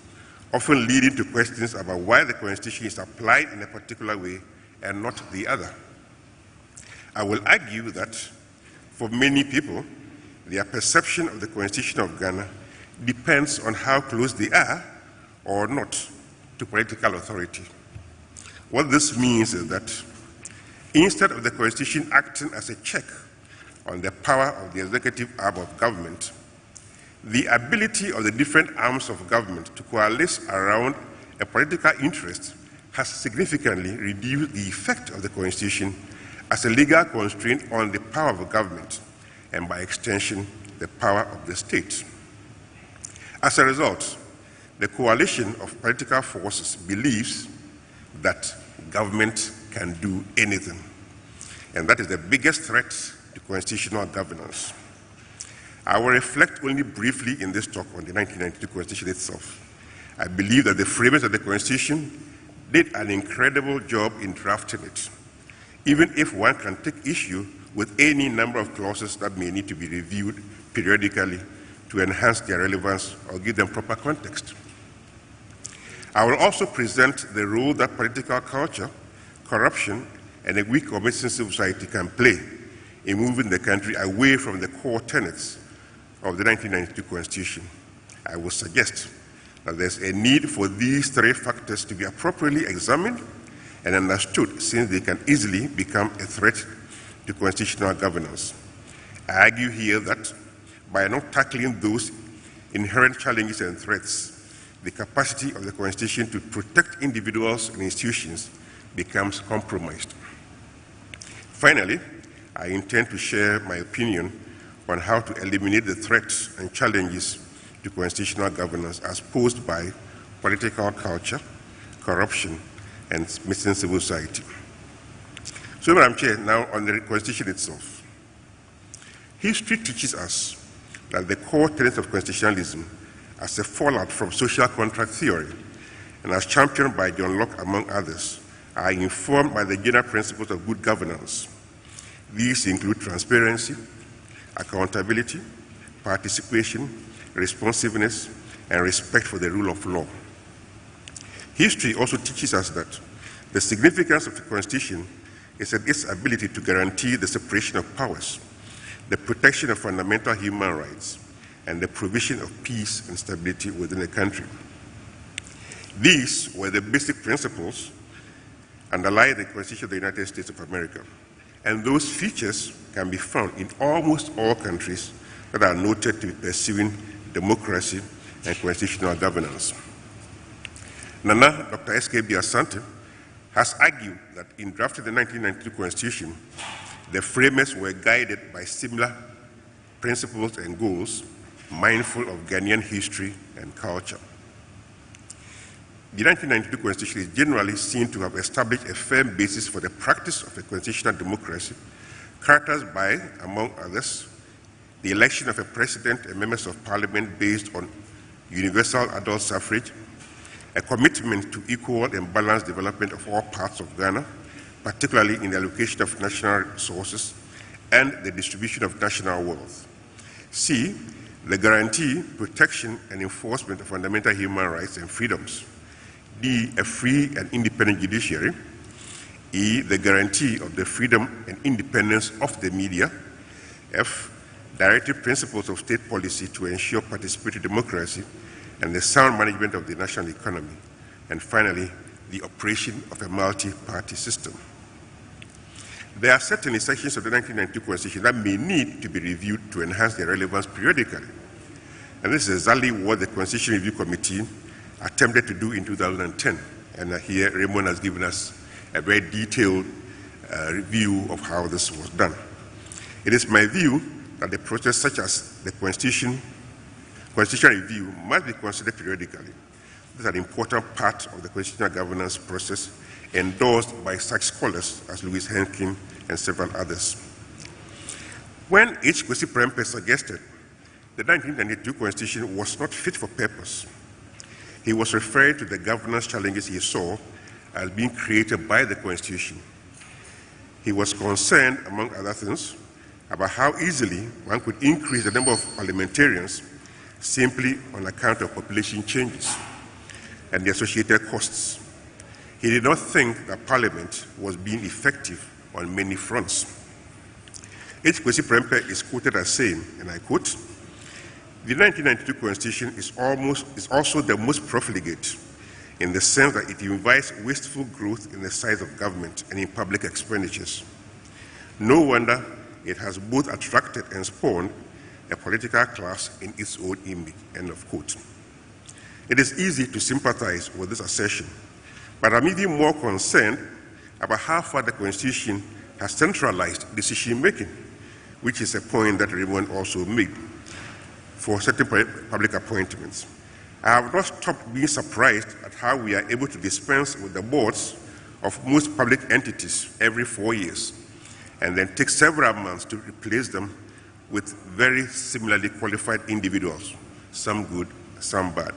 often leading to questions about why the Constitution is applied in a particular way and not the other. I will argue that for many people, their perception of the Constitution of Ghana depends on how close they are or not to political authority. What this means is that instead of the Constitution acting as a check on the power of the executive arm of government, the ability of the different arms of government to coalesce around a political interest has significantly reduced the effect of the Constitution as a legal constraint on the power of government and, by extension, the power of the state. As a result, the coalition of political forces believes that government can do anything, and that is the biggest threat to constitutional governance. I will reflect only briefly in this talk on the 1992 Constitution itself. I believe that the framers of the Constitution did an incredible job in drafting it, even if one can take issue with any number of clauses that may need to be reviewed periodically to enhance their relevance or give them proper context. I will also present the role that political culture, corruption, and a weak or missing civil society can play in moving the country away from the core tenets of the 1992 Constitution. I will suggest that there's a need for these three factors to be appropriately examined and understood, since they can easily become a threat to constitutional governance. I argue here that by not tackling those inherent challenges and threats, the capacity of the Constitution to protect individuals and institutions becomes compromised. Finally, I intend to share my opinion on how to eliminate the threats and challenges to constitutional governance as posed by political culture, corruption, and missing civil society. So, Madam Chair, now on the Constitution itself. History teaches us that the core tenets of constitutionalism, as a fallout from social contract theory and as championed by John Locke, among others, are informed by the general principles of good governance. These include transparency, accountability, participation, responsiveness, and respect for the rule of law. History also teaches us that the significance of the Constitution is in its ability to guarantee the separation of powers, the protection of fundamental human rights, and the provision of peace and stability within the country. These were the basic principles underlying the Constitution of the United States of America, and those features can be found in almost all countries that are noted to be pursuing democracy and constitutional governance. Nana Dr. S.K.B. Asante has argued that in drafting the 1992 Constitution, the framers were guided by similar principles and goals, mindful of Ghanaian history and culture. The 1992 Constitution is generally seen to have established a firm basis for the practice of a constitutional democracy, characterized by, among others, the election of a president and members of parliament based on universal adult suffrage, a commitment to equal and balanced development of all parts of Ghana, particularly in the allocation of national resources and the distribution of national wealth. C, the The guarantee, protection, and enforcement of fundamental human rights and freedoms. D, a free and independent judiciary. E, the guarantee of the freedom and independence of the media. F, directive principles of state policy to ensure participatory democracy and the sound management of the national economy. And finally, the operation of a multi-party system. There are certainly sections of the 1992 Constitution that may need to be reviewed to enhance their relevance periodically. And this is exactly what the Constitution Review Committee attempted to do in 2010. And here Raymond has given us a very detailed review of how this was done. It is my view that the process such as the Constitutional Review must be considered periodically. This is an important part of the constitutional governance process endorsed by such scholars as Louis Henkin and several others. When H. Kwesi Prempeh suggested the 1992 Constitution was not fit for purpose, he was referring to the governance challenges he saw as being created by the Constitution. He was concerned, among other things, about how easily one could increase the number of parliamentarians simply on account of population changes and the associated costs. He did not think that Parliament was being effective on many fronts. H. Kwesi Prempeh is quoted as saying, and I quote, "The 1992 Constitution is also the most profligate in the sense that it invites wasteful growth in the size of government and in public expenditures. No wonder it has both attracted and spawned a political class in its own image," end of quote. It is easy to sympathize with this assertion, but I'm even more concerned about how far the Constitution has centralized decision-making, which is a point that Raymond also made, for certain public appointments. I have not stopped being surprised at how we are able to dispense with the boards of most public entities every 4 years, and then take several months to replace them with very similarly qualified individuals, some good, some bad.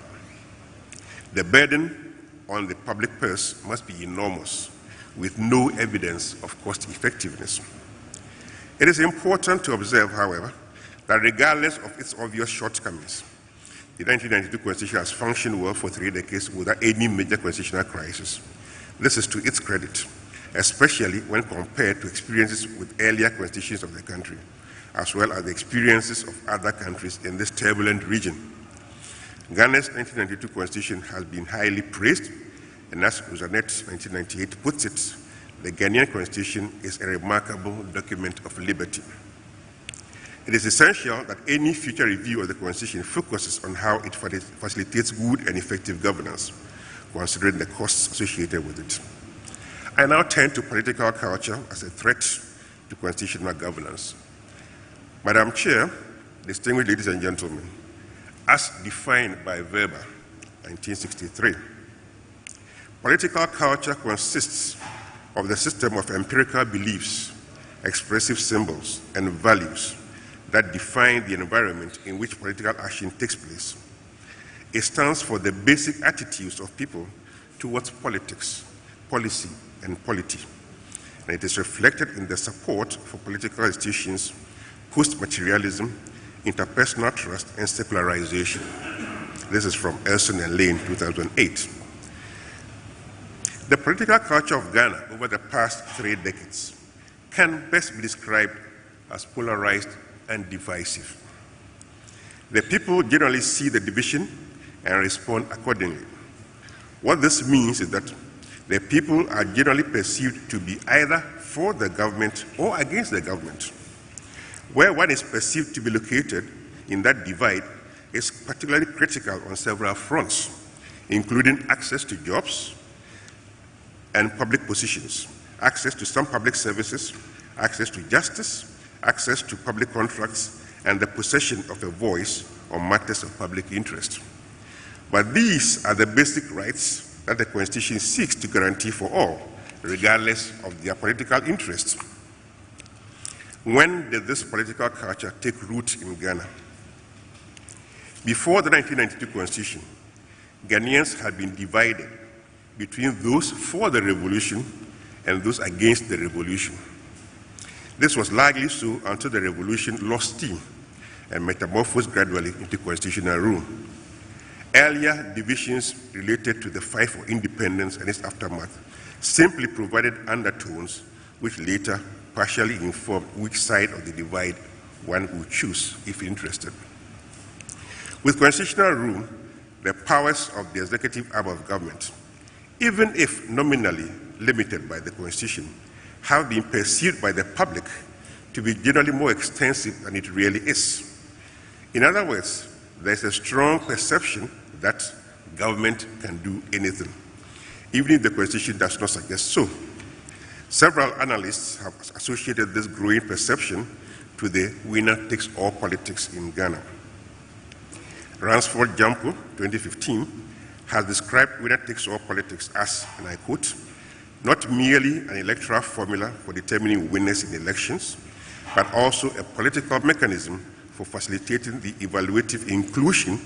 The burden on the public purse must be enormous, with no evidence of cost effectiveness. It is important to observe, however, that regardless of its obvious shortcomings, the 1992 Constitution has functioned well for 3 decades without any major constitutional crisis. This is to its credit, especially when compared to experiences with earlier constitutions of the country, as well as the experiences of other countries in this turbulent region. Ghana's 1992 Constitution has been highly praised, and as Rosanette 1998 puts it, the Ghanaian Constitution is a remarkable document of liberty. It is essential that any future review of the Constitution focuses on how it facilitates good and effective governance, considering the costs associated with it. I now turn to political culture as a threat to constitutional governance. Madam Chair, distinguished ladies and gentlemen, as defined by Weber, 1963, political culture consists of the system of empirical beliefs, expressive symbols, and values that define the environment in which political action takes place. It stands for the basic attitudes of people towards politics, policy, and polity. And it is reflected in the support for political institutions, post-materialism, interpersonal trust, and secularization. This is from Elson and Lane, 2008. The political culture of Ghana over the past 3 decades can best be described as polarized and divisive. The people generally see the division and respond accordingly. What this means is that the people are generally perceived to be either for the government or against the government. Where one is perceived to be located in that divide is particularly critical on several fronts, including access to jobs and public positions, access to some public services, access to justice, access to public contracts, and the possession of a voice on matters of public interest. But these are the basic rights that the Constitution seeks to guarantee for all, regardless of their political interests. When did this political culture take root in Ghana? Before the 1992 Constitution, Ghanaians had been divided between those for the revolution and those against the revolution. This was largely so until the revolution lost steam and metamorphosed gradually into constitutional rule. Earlier divisions related to the fight for independence and its aftermath simply provided undertones which later partially informed which side of the divide one would choose if interested. With constitutional rule, the powers of the executive arm of government, even if nominally limited by the Constitution, have been perceived by the public to be generally more extensive than it really is. In other words, there is a strong perception that government can do anything, even if the Constitution does not suggest so. Several analysts have associated this growing perception to the winner-takes-all politics in Ghana. Ransford Jampo, 2015, has described winner-takes-all politics as, and I quote, not merely an electoral formula for determining winners in elections, but also a political mechanism for facilitating the evaluative inclusion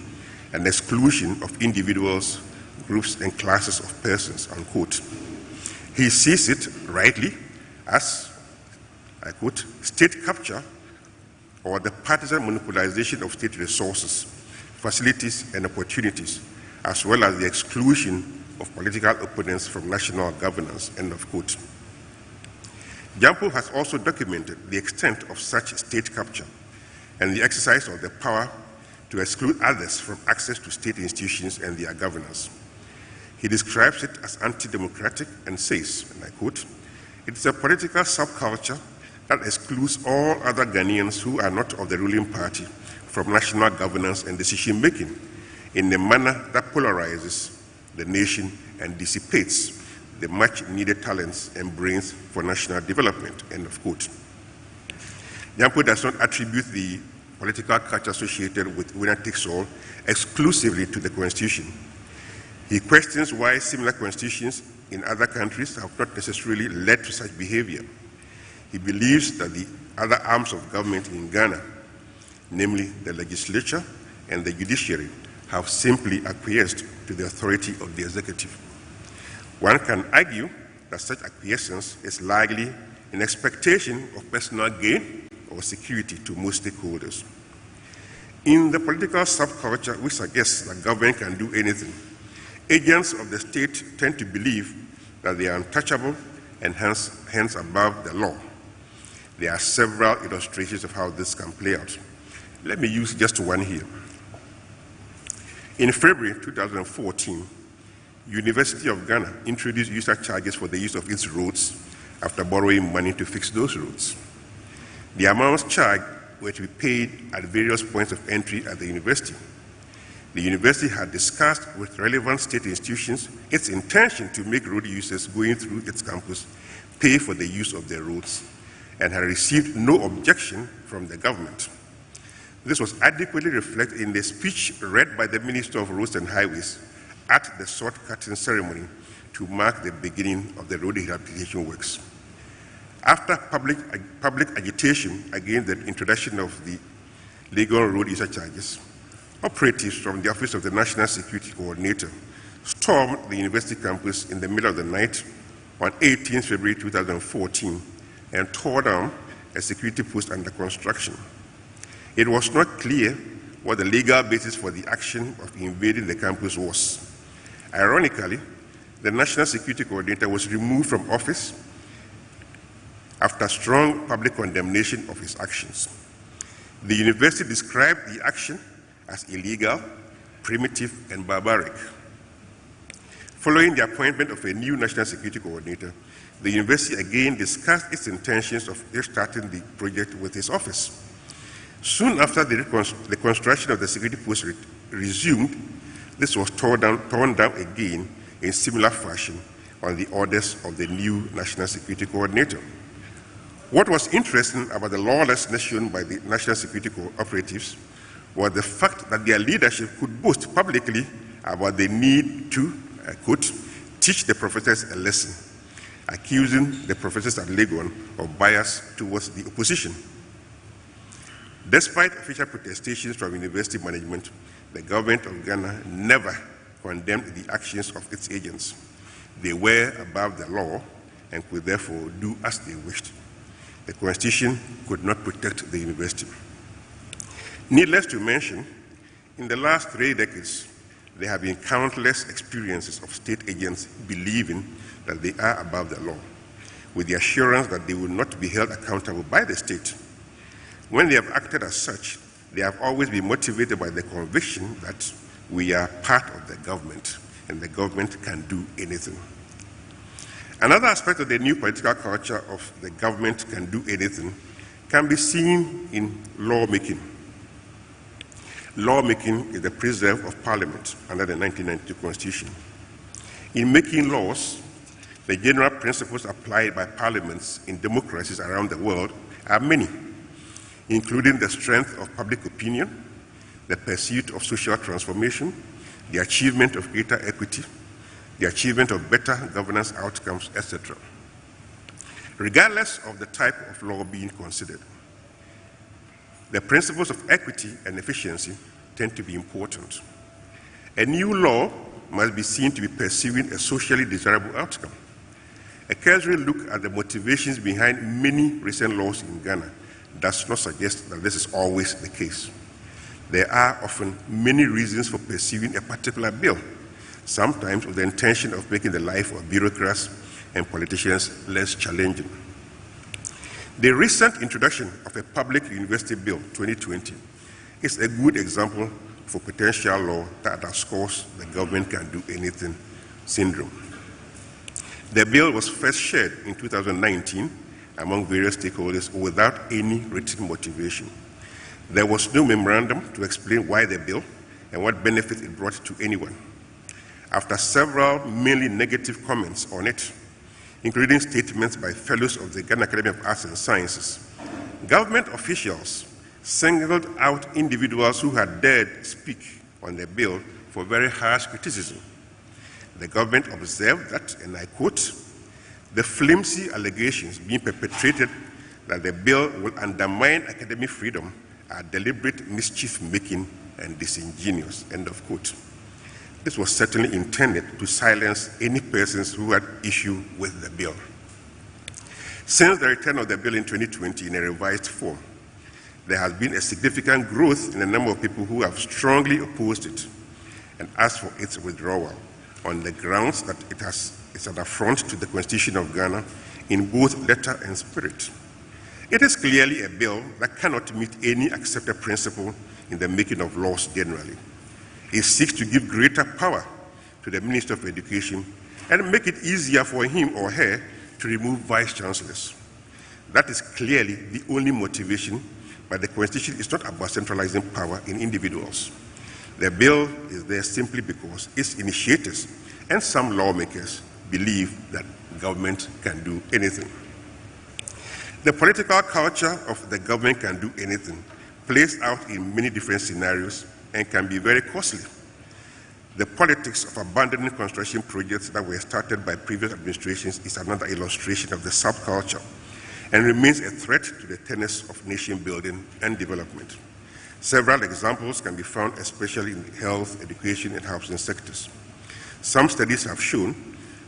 and exclusion of individuals, groups, and classes of persons, unquote. He sees it, rightly, as, I quote, state capture or the partisan monopolization of state resources, facilities, and opportunities, as well as the exclusion of political opponents from national governance, end of quote. Jampo has also documented the extent of such state capture and the exercise of the power to exclude others from access to state institutions and their governance. He describes it as anti-democratic and says, and I quote, "It's a political subculture that excludes all other Ghanaians who are not of the ruling party from national governance and decision-making in a manner that polarizes the nation and dissipates the much-needed talents and brains for national development," end of quote. Jampo does not attribute the political culture associated with winner-takes-all exclusively to the Constitution. He questions why similar constitutions in other countries have not necessarily led to such behavior. He believes that the other arms of government in Ghana, namely the legislature and the judiciary, have simply acquiesced to the authority of the executive. One can argue that such acquiescence is largely in expectation of personal gain or security to most stakeholders. In the political subculture which suggests that government can do anything, agents of the state tend to believe that they are untouchable and hence above the law. There are several illustrations of how this can play out. Let me use just one here. In February 2014, University of Ghana introduced user charges for the use of its roads after borrowing money to fix those roads. The amounts charged were to be paid at various points of entry at the university. The university had discussed with relevant state institutions its intention to make road users going through its campus pay for the use of their roads and had received no objection from the government. This was adequately reflected in the speech read by the Minister of Roads and Highways at the sword-cutting ceremony to mark the beginning of the road rehabilitation works. After public agitation against the introduction of the legal road user charges, operatives from the Office of the National Security Coordinator stormed the university campus in the middle of the night on 18 February 2014 and tore down a security post under construction. It was not clear what the legal basis for the action of invading the campus was. Ironically, the National Security Coordinator was removed from office after strong public condemnation of his actions. The university described the action as illegal, primitive, and barbaric. Following the appointment of a new National Security Coordinator, the university again discussed its intentions of restarting the project with his office. Soon after the construction of the security post resumed, this was torn down again in similar fashion on the orders of the new National Security Coordinator. What was interesting about the lawlessness shown by the national security operatives was the fact that their leadership could boast publicly about the need to, I quote, teach the professors a lesson, accusing the professors at Legon of bias towards the opposition. Despite official protestations from university management, the government of Ghana never condemned the actions of its agents. They were above the law and could therefore do as they wished. The Constitution could not protect the university. Needless to mention, in the last 3 decades, there have been countless experiences of state agents believing that they are above the law, with the assurance that they will not be held accountable by the state. When they have acted as such, they have always been motivated by the conviction that we are part of the government and the government can do anything. Another aspect of the new political culture of the government can do anything can be seen in lawmaking. Lawmaking is the preserve of Parliament under the 1992 Constitution. In making laws, the general principles applied by parliaments in democracies around the world are many, including the strength of public opinion, the pursuit of social transformation, the achievement of greater equity, the achievement of better governance outcomes, etc. Regardless of the type of law being considered, the principles of equity and efficiency tend to be important. A new law must be seen to be pursuing a socially desirable outcome. A cursory look at the motivations behind many recent laws in Ghana does not suggest that this is always the case. There are often many reasons for pursuing a particular bill, sometimes with the intention of making the life of bureaucrats and politicians less challenging. The recent introduction of a public university bill 2020 is a good example for potential law that underscores the government can do anything syndrome. The bill was first shared in 2019 among various stakeholders without any written motivation. There was no memorandum to explain why the bill and what benefit it brought to anyone. After several mainly negative comments on it, including statements by fellows of the Ghana Academy of Arts and Sciences, government officials singled out individuals who had dared speak on the bill for very harsh criticism. The government observed that, and I quote, "The flimsy allegations being perpetrated that the bill will undermine academic freedom are deliberate mischief-making and disingenuous," end of quote. This was certainly intended to silence any persons who had issue with the bill. Since the return of the bill in 2020 in a revised form, there has been a significant growth in the number of people who have strongly opposed it and asked for its withdrawal on the grounds that it's an affront to the Constitution of Ghana in both letter and spirit. It is clearly a bill that cannot meet any accepted principle in the making of laws generally. It seeks to give greater power to the Minister of Education and make it easier for him or her to remove vice-chancellors. That is clearly the only motivation, but the Constitution is not about centralizing power in individuals. The bill is there simply because its initiators and some lawmakers believe that government can do anything. The political culture of the government can do anything plays out in many different scenarios and can be very costly. The politics of abandoning construction projects that were started by previous administrations is another illustration of the subculture and remains a threat to the tenets of nation building and development. Several examples can be found, especially in the health, education, and housing sectors. Some studies have shown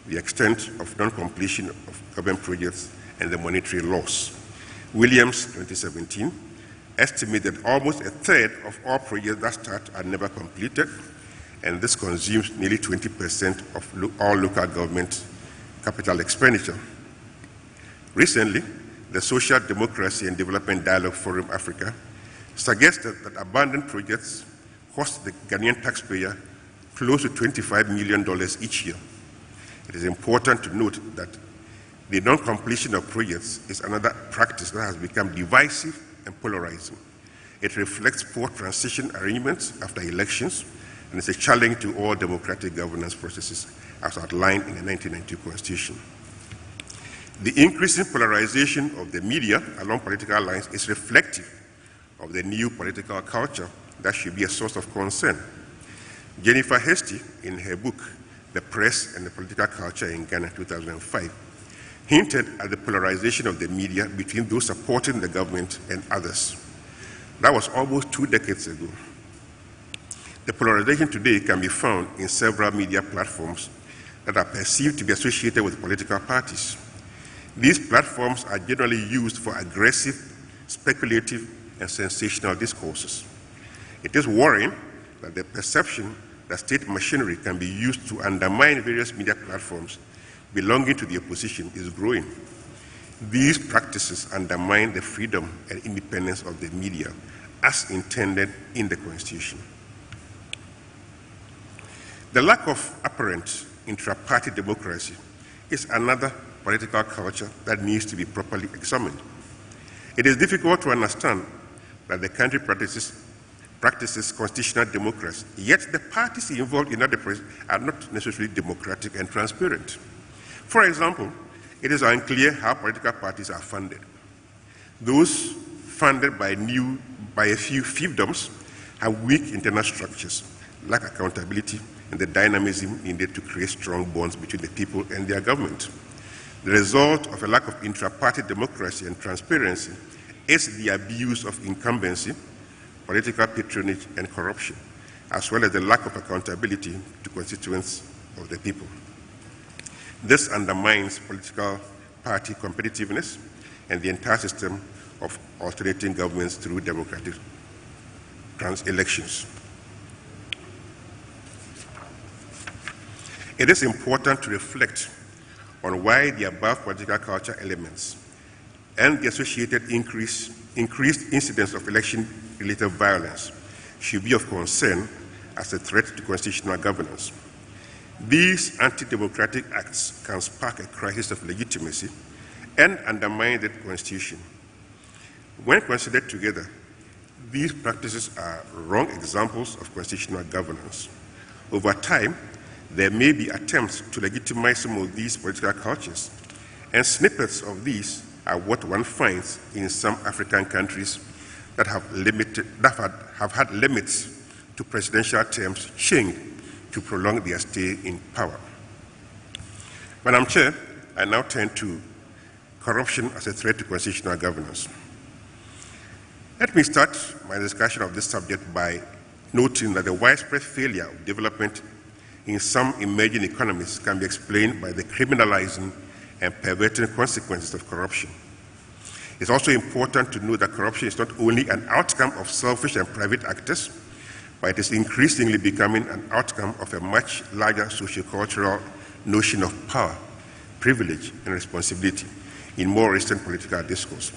the extent of non-completion of government projects and the monetary loss. Williams, 2017, estimated almost a third of all projects that start are never completed, and this consumes nearly 20% of all local government capital expenditure. Recently, the Social Democracy and Development Dialogue Forum Africa suggested that abandoned projects cost the Ghanaian taxpayer close to $25 million each year. It is important to note that the non-completion of projects is another practice that has become divisive and polarizing. It reflects poor transition arrangements after elections and is a challenge to all democratic governance processes as outlined in the 1992 Constitution. The increasing polarization of the media along political lines is reflective of the new political culture that should be a source of concern. Jennifer Hastie, in her book, The Press and the Political Culture in Ghana, 2005, hinted at the polarization of the media between those supporting the government and others. That was almost 2 decades ago. The polarization today can be found in several media platforms that are perceived to be associated with political parties. These platforms are generally used for aggressive, speculative, and sensational discourses. It is worrying that the perception that state machinery can be used to undermine various media platforms belonging to the opposition is growing. These practices undermine the freedom and independence of the media as intended in the Constitution. The lack of apparent intra-party democracy is another political culture that needs to be properly examined. It is difficult to understand that the country practices constitutional democracy, yet the parties involved in that democracy are not necessarily democratic and transparent. For example, it is unclear how political parties are funded. Those funded by a few fiefdoms have weak internal structures, lack accountability, and the dynamism needed to create strong bonds between the people and their government. The result of a lack of intra-party democracy and transparency is the abuse of incumbency, political patronage, and corruption, as well as the lack of accountability to constituents of the people. This undermines political party competitiveness and the entire system of alternating governments through democratic elections. It is important to reflect on why the above political culture elements and the associated increased incidence of election-related violence should be of concern as a threat to constitutional governance. These anti-democratic acts can spark a crisis of legitimacy and undermine the Constitution. When considered together, these practices are wrong examples of constitutional governance. Over time, there may be attempts to legitimize some of these political cultures, and snippets of these are what one finds in some African countries that have had limits to presidential terms changed to prolong their stay in power. Madam Chair, I now turn to corruption as a threat to constitutional governance. Let me start my discussion of this subject by noting that the widespread failure of development in some emerging economies can be explained by the criminalizing and perverting consequences of corruption. It's also important to note that corruption is not only an outcome of selfish and private actors, but it is increasingly becoming an outcome of a much larger sociocultural notion of power, privilege, and responsibility in more recent political discourse.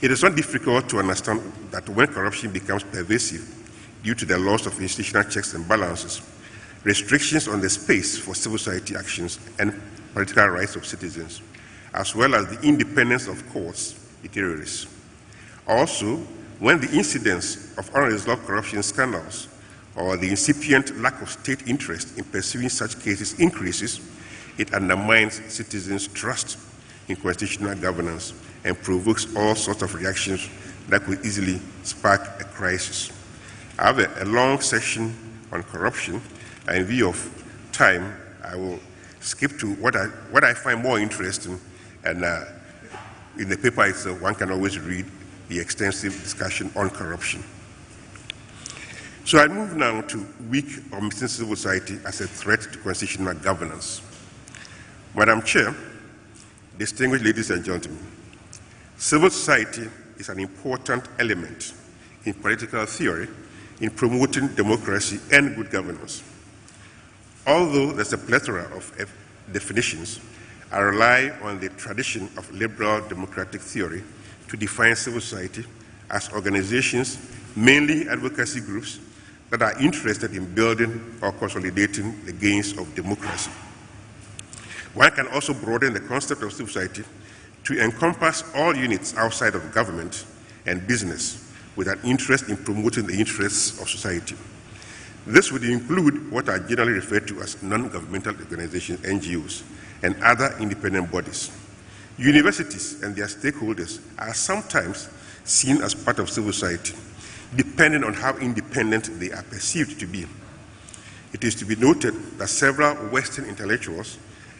It is not difficult to understand that when corruption becomes pervasive due to the loss of institutional checks and balances, restrictions on the space for civil society actions and political rights of citizens, as well as the independence of courts, deteriorates. Also, when the incidence of unresolved corruption scandals or the incipient lack of state interest in pursuing such cases increases, it undermines citizens' trust in constitutional governance and provokes all sorts of reactions that could easily spark a crisis. I have a long section on corruption. In view of time, I will skip to what I find more interesting, and in the paper itself, one can always read the extensive discussion on corruption. So I move now to weak or missing civil society as a threat to constitutional governance. Madam Chair, distinguished ladies and gentlemen, civil society is an important element in political theory in promoting democracy and good governance. Although there's a plethora of definitions, I rely on the tradition of liberal democratic theory to define civil society as organizations, mainly advocacy groups, that are interested in building or consolidating the gains of democracy. One can also broaden the concept of civil society to encompass all units outside of government and business with an interest in promoting the interests of society. This would include what are generally referred to as non-governmental organizations, NGOs, and other independent bodies. Universities and their stakeholders are sometimes seen as part of civil society, depending on how independent they are perceived to be. It is to be noted that several Western intellectuals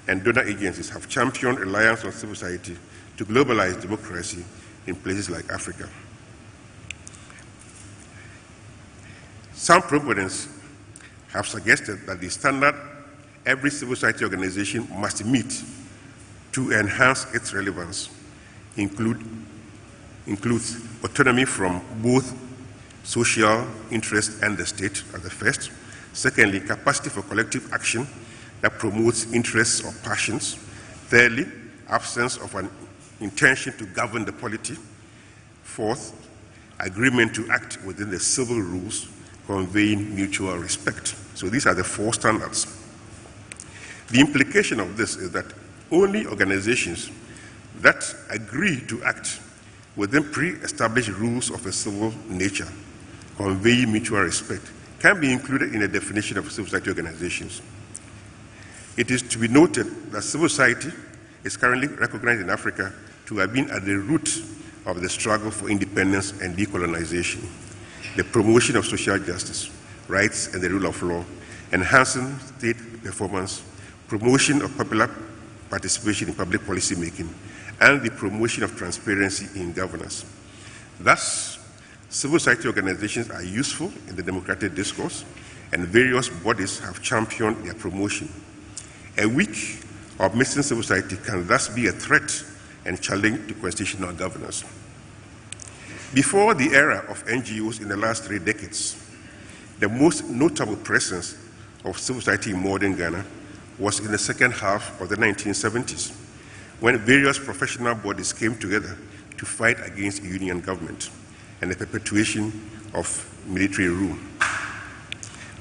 and donor agencies have championed reliance on civil society to globalize democracy in places like Africa. Some proponents have suggested that the standard every civil society organization must meet to enhance its relevance includes autonomy from both social interest and the state are the first. Secondly, capacity for collective action that promotes interests or passions. Thirdly, absence of an intention to govern the polity. Fourth, agreement to act within the civil rules, conveying mutual respect. So these are the 4 standards. The implication of this is that only organizations that agree to act within pre-established rules of a civil nature, conveying mutual respect, can be included in a definition of civil society organizations. It is to be noted that civil society is currently recognized in Africa to have been at the root of the struggle for independence and decolonization, the promotion of social justice, rights and the rule of law, enhancing state performance, promotion of popular participation in public policy making, and the promotion of transparency in governance. Thus, civil society organizations are useful in the democratic discourse, and various bodies have championed their promotion. A weak or missing civil society can thus be a threat and challenge to constitutional governance. Before the era of NGOs in the last 3 decades, the most notable presence of civil society in modern Ghana was in the second half of the 1970s, when various professional bodies came together to fight against union government and the perpetuation of military rule.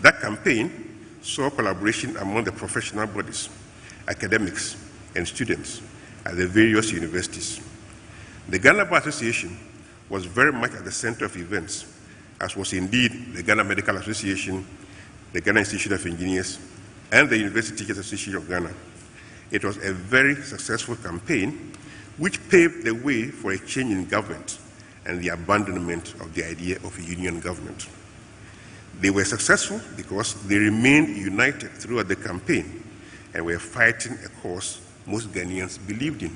That campaign saw collaboration among the professional bodies, academics, and students at the various universities. The Ghana Bar Association was very much at the center of events, as was indeed the Ghana Medical Association, the Ghana Institute of Engineers, and the University Teachers Association of Ghana. It was a very successful campaign which paved the way for a change in government and the abandonment of the idea of a union government. They were successful because they remained united throughout the campaign and were fighting a cause most Ghanaians believed in.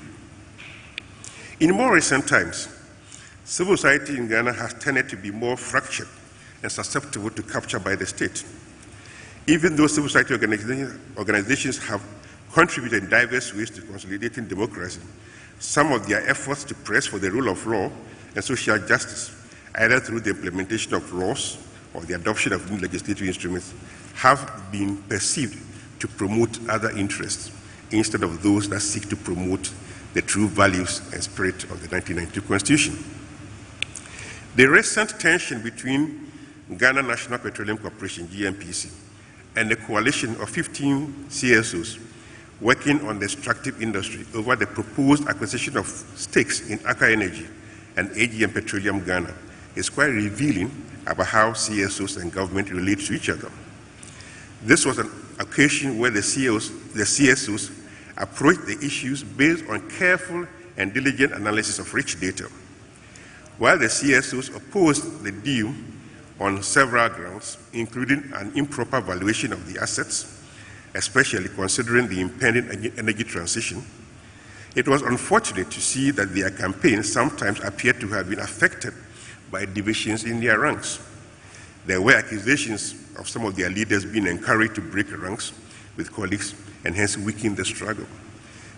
In more recent times, civil society in Ghana has tended to be more fractured and susceptible to capture by the state. Even though civil society organizations have contributed in diverse ways to consolidating democracy, some of their efforts to press for the rule of law and social justice, either through the implementation of laws or the adoption of new legislative instruments, have been perceived to promote other interests instead of those that seek to promote the true values and spirit of the 1992 Constitution. The recent tension between Ghana National Petroleum Corporation, GNPC, and the coalition of 15 CSOs working on the extractive industry over the proposed acquisition of stakes in Aker Energy and AGM Petroleum Ghana is quite revealing about how CSOs and government relate to each other. This was an occasion where the CSOs approached the issues based on careful and diligent analysis of rich data, while the CSOs opposed the deal on several grounds, including an improper valuation of the assets, especially considering the impending energy transition. It was unfortunate to see that their campaign sometimes appeared to have been affected by divisions in their ranks. There were accusations of some of their leaders being encouraged to break ranks with colleagues and hence weaken the struggle.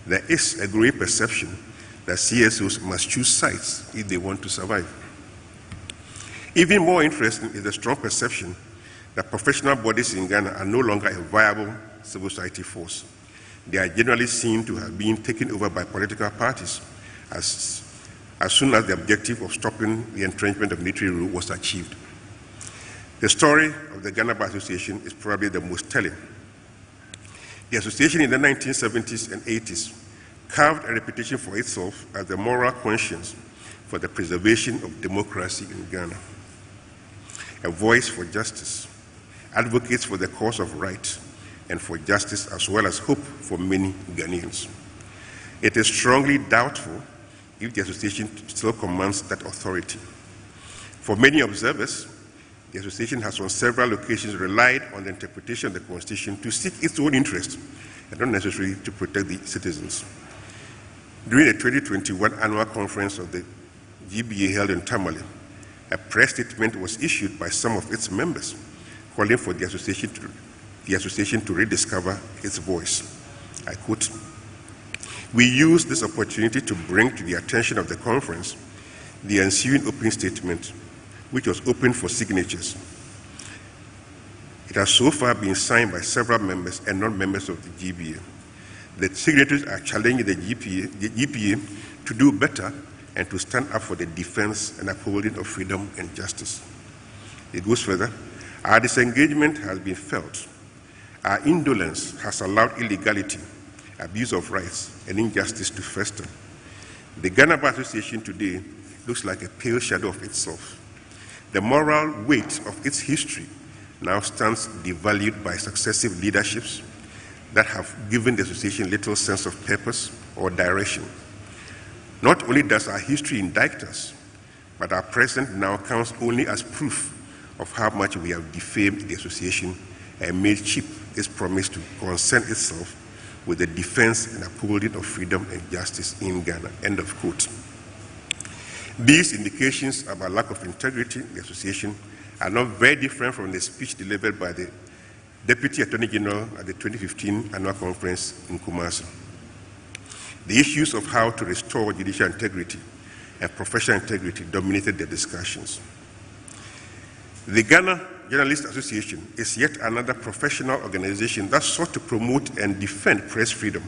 There is a growing perception that CSOs must choose sides if they want to survive. Even more interesting is the strong perception that professional bodies in Ghana are no longer a viable civil society force. They are generally seen to have been taken over by political parties as soon as the objective of stopping the entrenchment of military rule was achieved. The story of the Ghana Bar Association is probably the most telling. The association in the 1970s and 80s carved a reputation for itself as the moral conscience for the preservation of democracy in Ghana, a voice for justice, advocates for the cause of right and for justice, as well as hope for many Ghanaians. It is strongly doubtful if the association still commands that authority. For many observers, the association has on several occasions relied on the interpretation of the Constitution to seek its own interest and not necessarily to protect the citizens. During the 2021 annual conference of the GBA held in Tamale, a press statement was issued by some of its members calling for the association to rediscover its voice. I quote, "We use this opportunity to bring to the attention of the conference the ensuing opening statement which was open for signatures. It has so far been signed by several members and non-members of the GBA. The signatories are challenging the GBA to do better and to stand up for the defense and upholding of freedom and justice. It goes further. Our disengagement has been felt. Our indolence has allowed illegality, abuse of rights, and injustice to fester. The Ghana Bar Association today looks like a pale shadow of itself. The moral weight of its history now stands devalued by successive leaderships that have given the association little sense of purpose or direction. Not only does our history indict us, but our present now counts only as proof of how much we have defamed the association and made cheap its promise to concern itself with the defense and upholding of freedom and justice in Ghana. End of quote. These indications about lack of integrity in the association are not very different from the speech delivered by the Deputy Attorney General at the 2015 annual conference in Kumasi. The issues of how to restore judicial integrity and professional integrity dominated the discussions. The Ghana Journalists Association is yet another professional organization that sought to promote and defend press freedom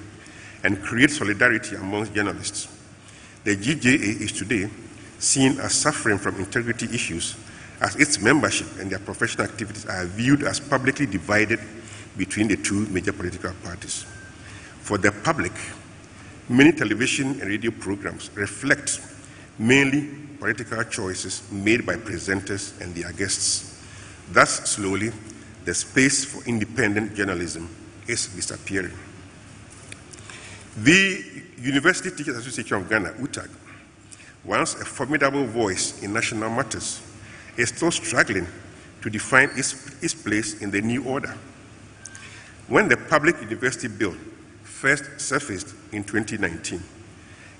and create solidarity amongst journalists. The GJA is today seen as suffering from integrity issues, as its membership and their professional activities are viewed as publicly divided between the two major political parties. For the public, many television and radio programs reflect mainly political choices made by presenters and their guests. Thus, slowly, the space for independent journalism is disappearing. The University Teachers Association of Ghana, UTAG, once a formidable voice in national matters, is still struggling to define its place in the new order. When the Public University Bill first surfaced in 2019,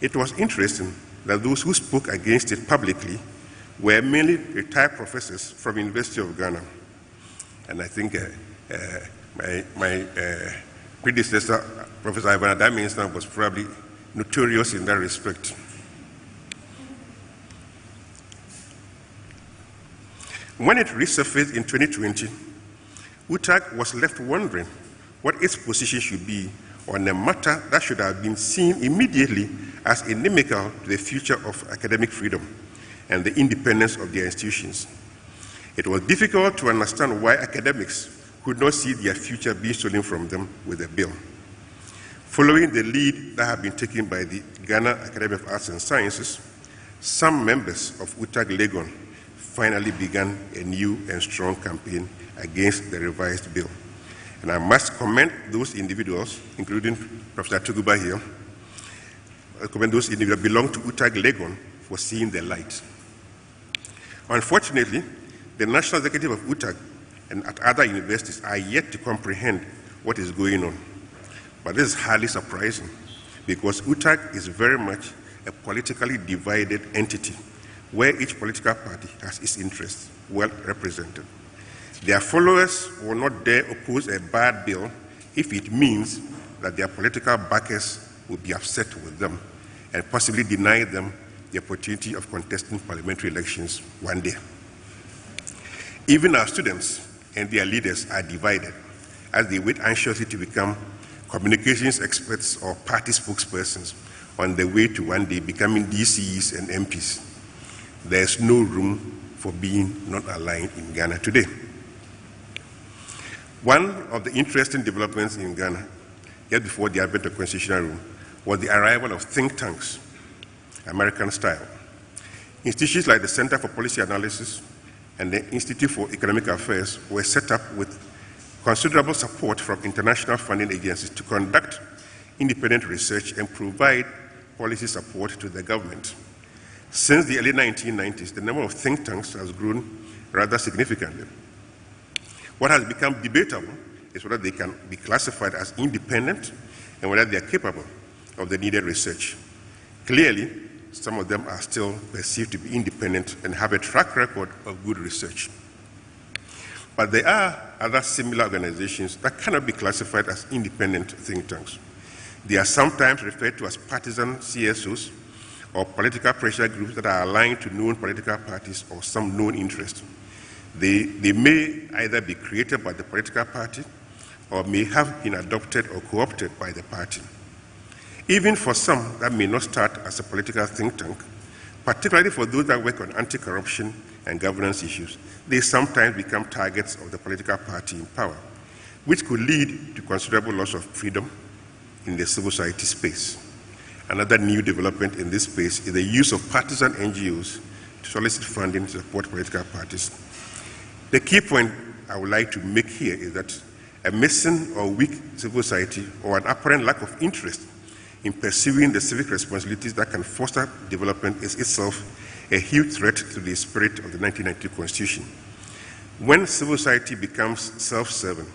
it was interesting that those who spoke against it publicly were mainly retired professors from the University of Ghana. And I think my predecessor, Professor Ivan Adaminstan, was probably notorious in that respect. When it resurfaced in 2020, UTAG was left wondering what its position should be on a matter that should have been seen immediately as inimical to the future of academic freedom and the independence of their institutions. It was difficult to understand why academics could not see their future being stolen from them with the bill. Following the lead that had been taken by the Ghana Academy of Arts and Sciences, some members of UTAG Legon finally began a new and strong campaign against the revised bill. And I must commend those individuals, including Professor Atiguba here, I commend those individuals who belong to UTAG Legon for seeing the light. Unfortunately, the National Executive of UTAG and at other universities are yet to comprehend what is going on. But this is highly surprising because UTAG is very much a politically divided entity where each political party has its interests well represented. Their followers will not dare oppose a bad bill if it means that their political backers will be upset with them and possibly deny them the opportunity of contesting parliamentary elections one day. Even our students and their leaders are divided as they wait anxiously to become communications experts or party spokespersons on their way to one day becoming DCs and MPs. There is no room for being not aligned in Ghana today. One of the interesting developments in Ghana, yet before the advent of constitutional rule, was the arrival of think tanks, American style. Institutions like the Center for Policy Analysis and the Institute for Economic Affairs were set up with considerable support from international funding agencies to conduct independent research and provide policy support to the government. Since the early 1990s, the number of think tanks has grown rather significantly. What has become debatable is whether they can be classified as independent and whether they are capable of the needed research. Clearly, some of them are still perceived to be independent and have a track record of good research. But there are other similar organizations that cannot be classified as independent think tanks. They are sometimes referred to as partisan CSOs or political pressure groups that are aligned to known political parties or some known interest. They may either be created by the political party or may have been adopted or co-opted by the party. Even for some, that may not start as a political think tank, particularly for those that work on anti-corruption and governance issues, they sometimes become targets of the political party in power, which could lead to considerable loss of freedom in the civil society space. Another new development in this space is the use of partisan NGOs to solicit funding to support political parties. The key point I would like to make here is that a missing or weak civil society or an apparent lack of interest in pursuing the civic responsibilities that can foster development is itself a huge threat to the spirit of the 1992 Constitution. When civil society becomes self-serving,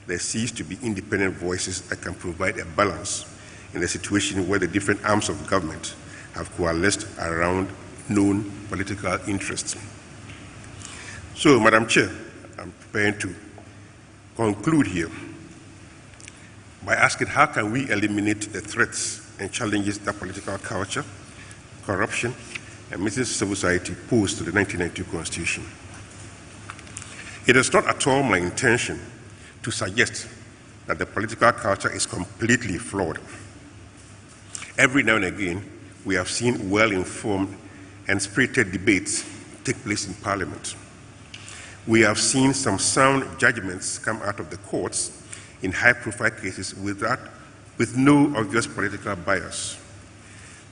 there cease to be independent voices that can provide a balance in a situation where the different arms of government have coalesced around known political interests. So, Madam Chair, I'm preparing to conclude here by asking how can we eliminate the threats and challenges that political culture, corruption, and missing civil society pose to the 1992 Constitution. It is not at all my intention to suggest that the political culture is completely flawed. Every now and again, we have seen well-informed and spirited debates take place in Parliament. We have seen some sound judgments come out of the courts in high-profile cases with no obvious political bias.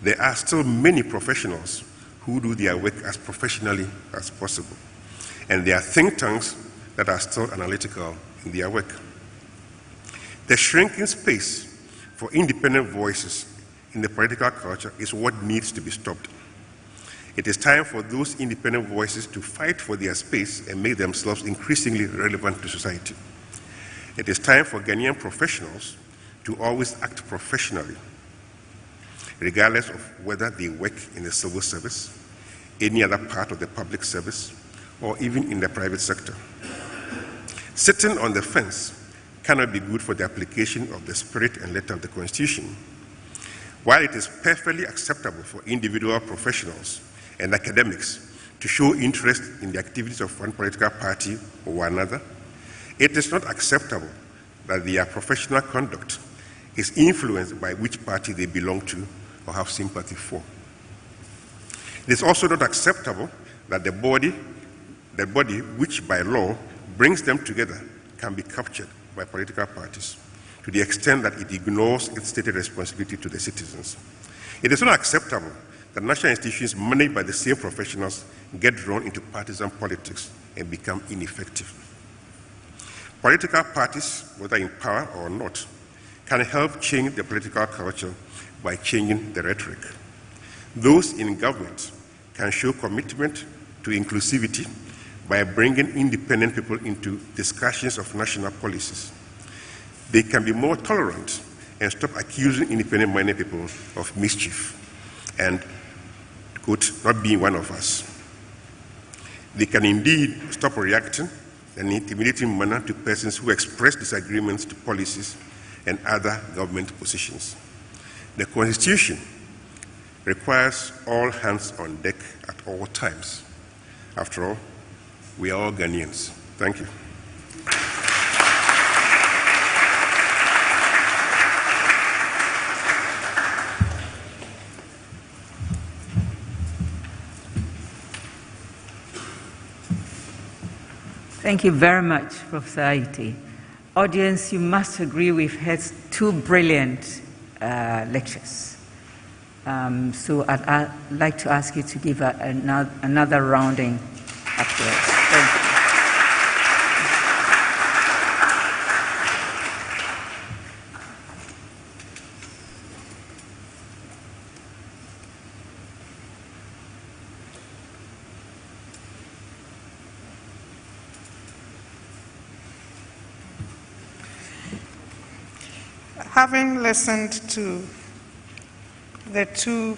There are still many professionals who do their work as professionally as possible, and there are think tanks that are still analytical in their work. The shrinking space for independent voices in the political culture is what needs to be stopped. It is time for those independent voices to fight for their space and make themselves increasingly relevant to society. It is time for Ghanaian professionals to always act professionally, regardless of whether they work in the civil service, any other part of the public service, or even in the private sector. Sitting on the fence cannot be good for the application of the spirit and letter of the Constitution. While it is perfectly acceptable for individual professionals and academics to show interest in the activities of one political party or another, it is not acceptable that their professional conduct is influenced by which party they belong to or have sympathy for. It is also not acceptable that the body which by law brings them together can be captured by political parties to the extent that it ignores its stated responsibility to the citizens. It is not acceptable that national institutions managed by the same professionals get drawn into partisan politics and become ineffective. Political parties, whether in power or not, can help change the political culture by changing the rhetoric. Those in government can show commitment to inclusivity by bringing independent people into discussions of national policies. They can be more tolerant and stop accusing independent-minded people of mischief and, quote, not being one of us. They can indeed stop reacting in an intimidating manner to persons who express disagreements to policies and other government positions. The Constitution requires all hands on deck at all times. After all, we are all Ghanaians. Thank you. Thank you very much, Professor Aiti. Audience, you must agree we've had two brilliant lectures. So I'd like to ask you to give another rounding afterwards. Thank you. Having listened to the two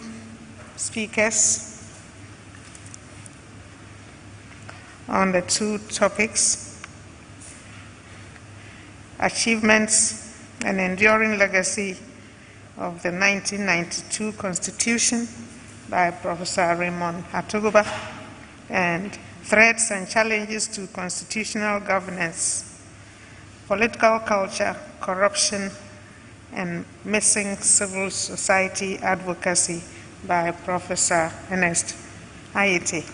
speakers on the two topics, achievements and enduring legacy of the 1992 Constitution by Professor Raymond Atiguba, and Threats and Challenges to Constitutional Governance, Political Culture, Corruption, and Missing Civil Society Advocacy by Professor Ernest Ayete.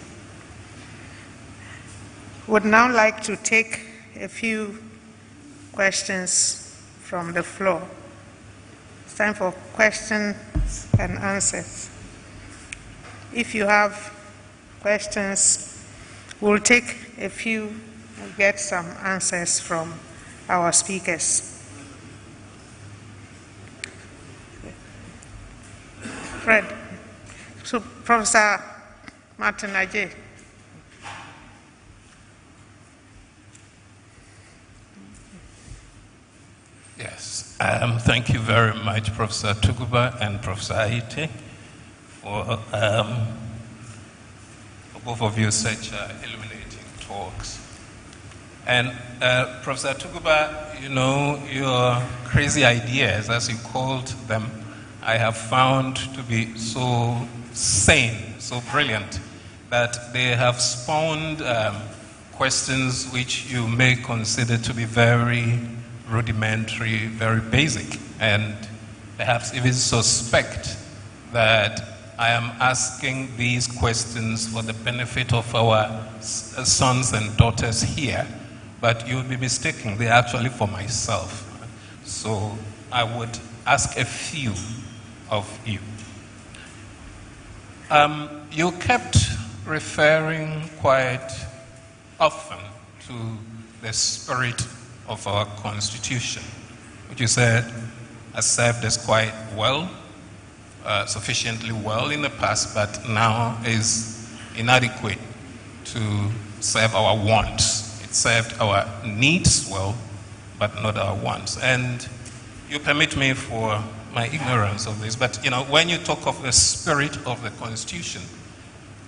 Would now like to take a few questions from the floor. It's time for questions and answers. If you have questions, we'll take a few and get some answers from our speakers. Fred. So, Professor Martin Ajay. Yes, thank you very much, Professor Atiguba and Professor Ayete, for both of you such illuminating talks. And Professor Atiguba, you know, your crazy ideas, as you called them, I have found to be so sane, so brilliant, that they have spawned questions which you may consider to be very rudimentary, very basic, and perhaps even suspect that I am asking these questions for the benefit of our sons and daughters here, but you'll be mistaken, they're actually for myself. So I would ask a few of you. You kept referring quite often to the spirit of our Constitution, which you said has served us quite well, sufficiently well in the past, but now is inadequate to serve our wants. It served our needs well, but not our wants. And you permit me for my ignorance of this, but you know, when you talk of the spirit of the Constitution,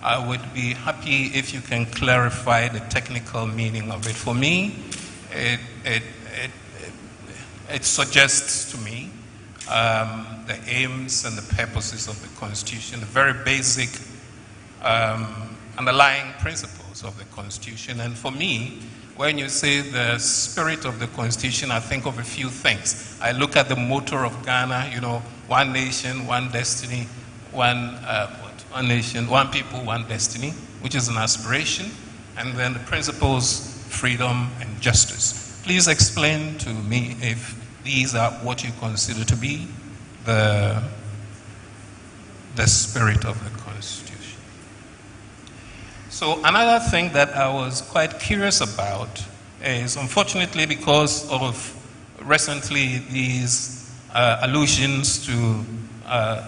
I would be happy if you can clarify the technical meaning of it. For me, it suggests to me the aims and the purposes of the Constitution, the very basic underlying principles of the Constitution. And for me, when you say the spirit of the Constitution, I think of a few things. I look at the motto of Ghana, you know, one nation, one destiny, one nation, one people, one destiny, which is an aspiration, and then the principles, freedom and justice. Please explain to me if these are what you consider to be the spirit of the Constitution. So another thing that I was quite curious about is, unfortunately, because of recently these allusions to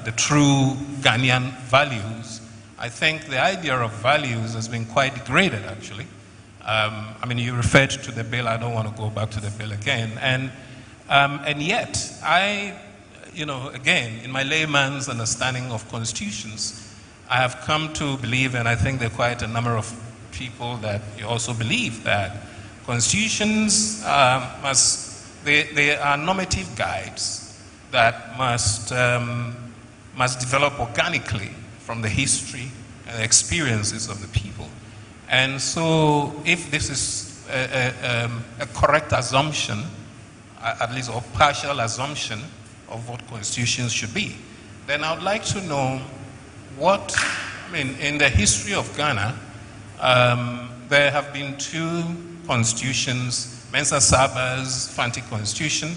the true Ghanaian values, I think the idea of values has been quite degraded, actually. I mean, you referred to the bill. I don't want to go back to the bill again. And yet, you know, again, in my layman's understanding of constitutions, I have come to believe, and I think there are quite a number of people that you also believe, that constitutions they are normative guides that must develop organically from the history and experiences of the people. And so if this is a correct assumption, at least a partial assumption of what constitutions should be, then I would like to know what, I mean, in the history of Ghana, there have been two constitutions, Mensa Saba's Fanti Constitution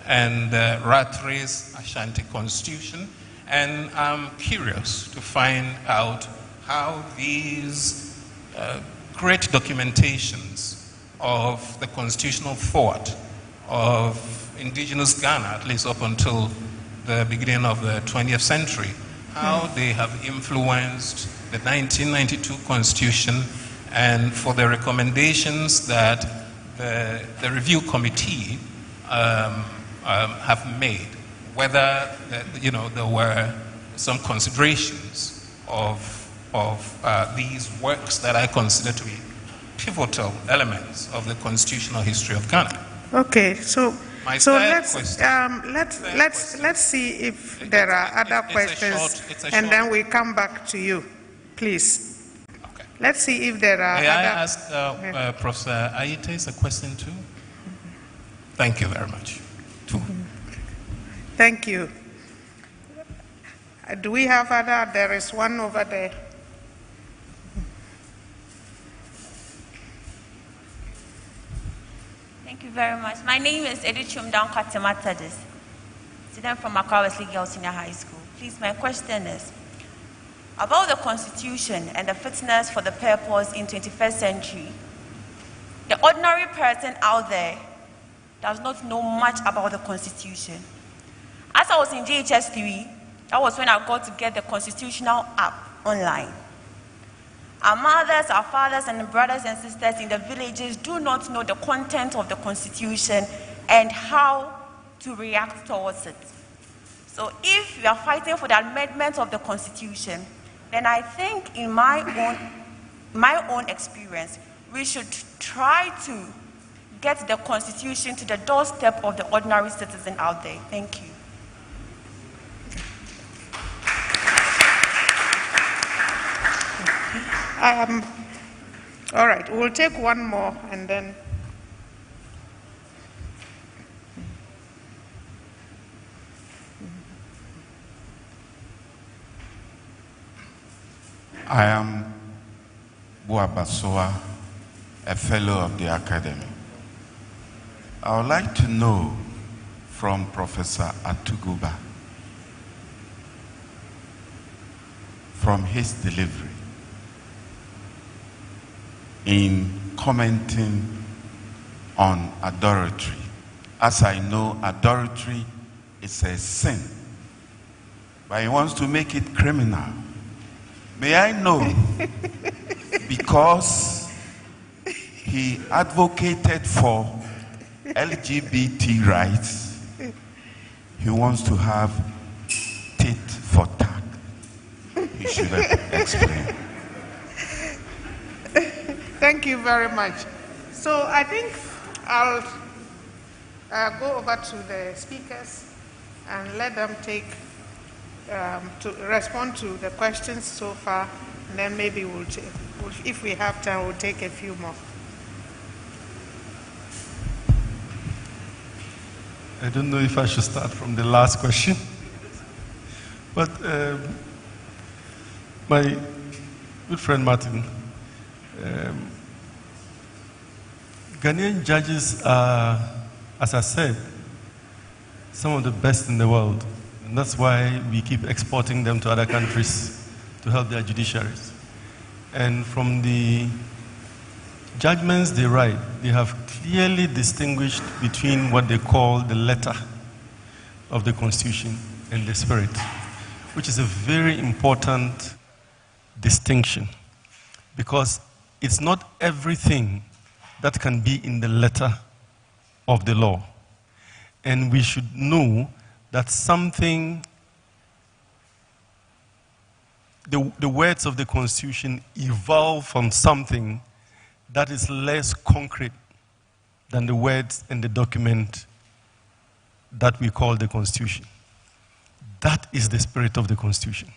and Ratre's Ashanti Constitution, and I'm curious to find out how these great documentations of the constitutional thought of indigenous Ghana, at least up until the beginning of the 20th century, how they have influenced the 1992 Constitution, and for the recommendations that the review committee have made, whether you know, there were some considerations of these works that I consider to be pivotal elements of the constitutional history of Ghana. Okay, so My So third let's see if there are other questions, and then we come back to you, please. Okay. Let's see if there are May I other... ask Professor Ayites a question too? Thank you very much. Thank you. Do we have other? There is one over there. Thank you very much. My name is AUDITORIUM Dankwatimatadis, student from Accra Wesley Girls Senior High School. Please, my question is about the Constitution and the fitness for the purpose in 21st century. The ordinary person out there does not know much about the Constitution. As I was in JHS 3, that was when I got to get the constitutional app online. Our mothers, our fathers, and brothers and sisters in the villages do not know the content of the Constitution and how to react towards it. So if you are fighting for the amendment of the Constitution, then I think in my own experience, we should try to get the Constitution to the doorstep of the ordinary citizen out there. Thank you. All right, we'll take one more and then... I am Buabasoa, a fellow of the Academy. I would like to know from Professor Atiguba, from his delivery, in commenting on adultery. As I know, adultery is a sin, but he wants to make it criminal. May I know, because he advocated for LGBT rights, he wants to have tit for tat. He should have explained. Thank you very much. So I think I'll go over to the speakers and let them take to respond to the questions so far, and then maybe we'll take, if we have time, we'll take a few more. I don't know if I should start from the last question, but my good friend Martin, Ghanaian judges are, as I said, some of the best in the world. And that's why we keep exporting them to other countries to help their judiciaries. And from the judgments they write, they have clearly distinguished between what they call the letter of the Constitution and the spirit, which is a very important distinction, because it's not everything that can be in the letter of the law. And we should know that something, the words of the Constitution evolve from something that is less concrete than the words in the document that we call the Constitution. That is the spirit of the Constitution.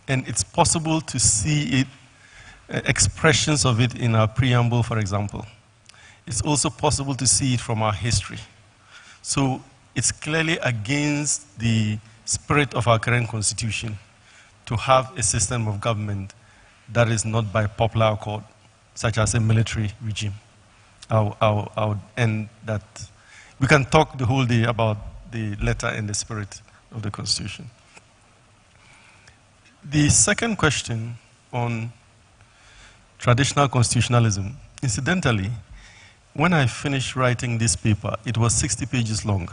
And it's possible to see it, expressions of it in our preamble, for example. It's also possible to see it from our history. So it's clearly against the spirit of our current Constitution to have a system of government that is not by popular accord, such as a military regime. I'll end that. We can talk the whole day about the letter and the spirit of the Constitution. The second question on traditional constitutionalism, incidentally, when I finished writing this paper, it was 60 pages long.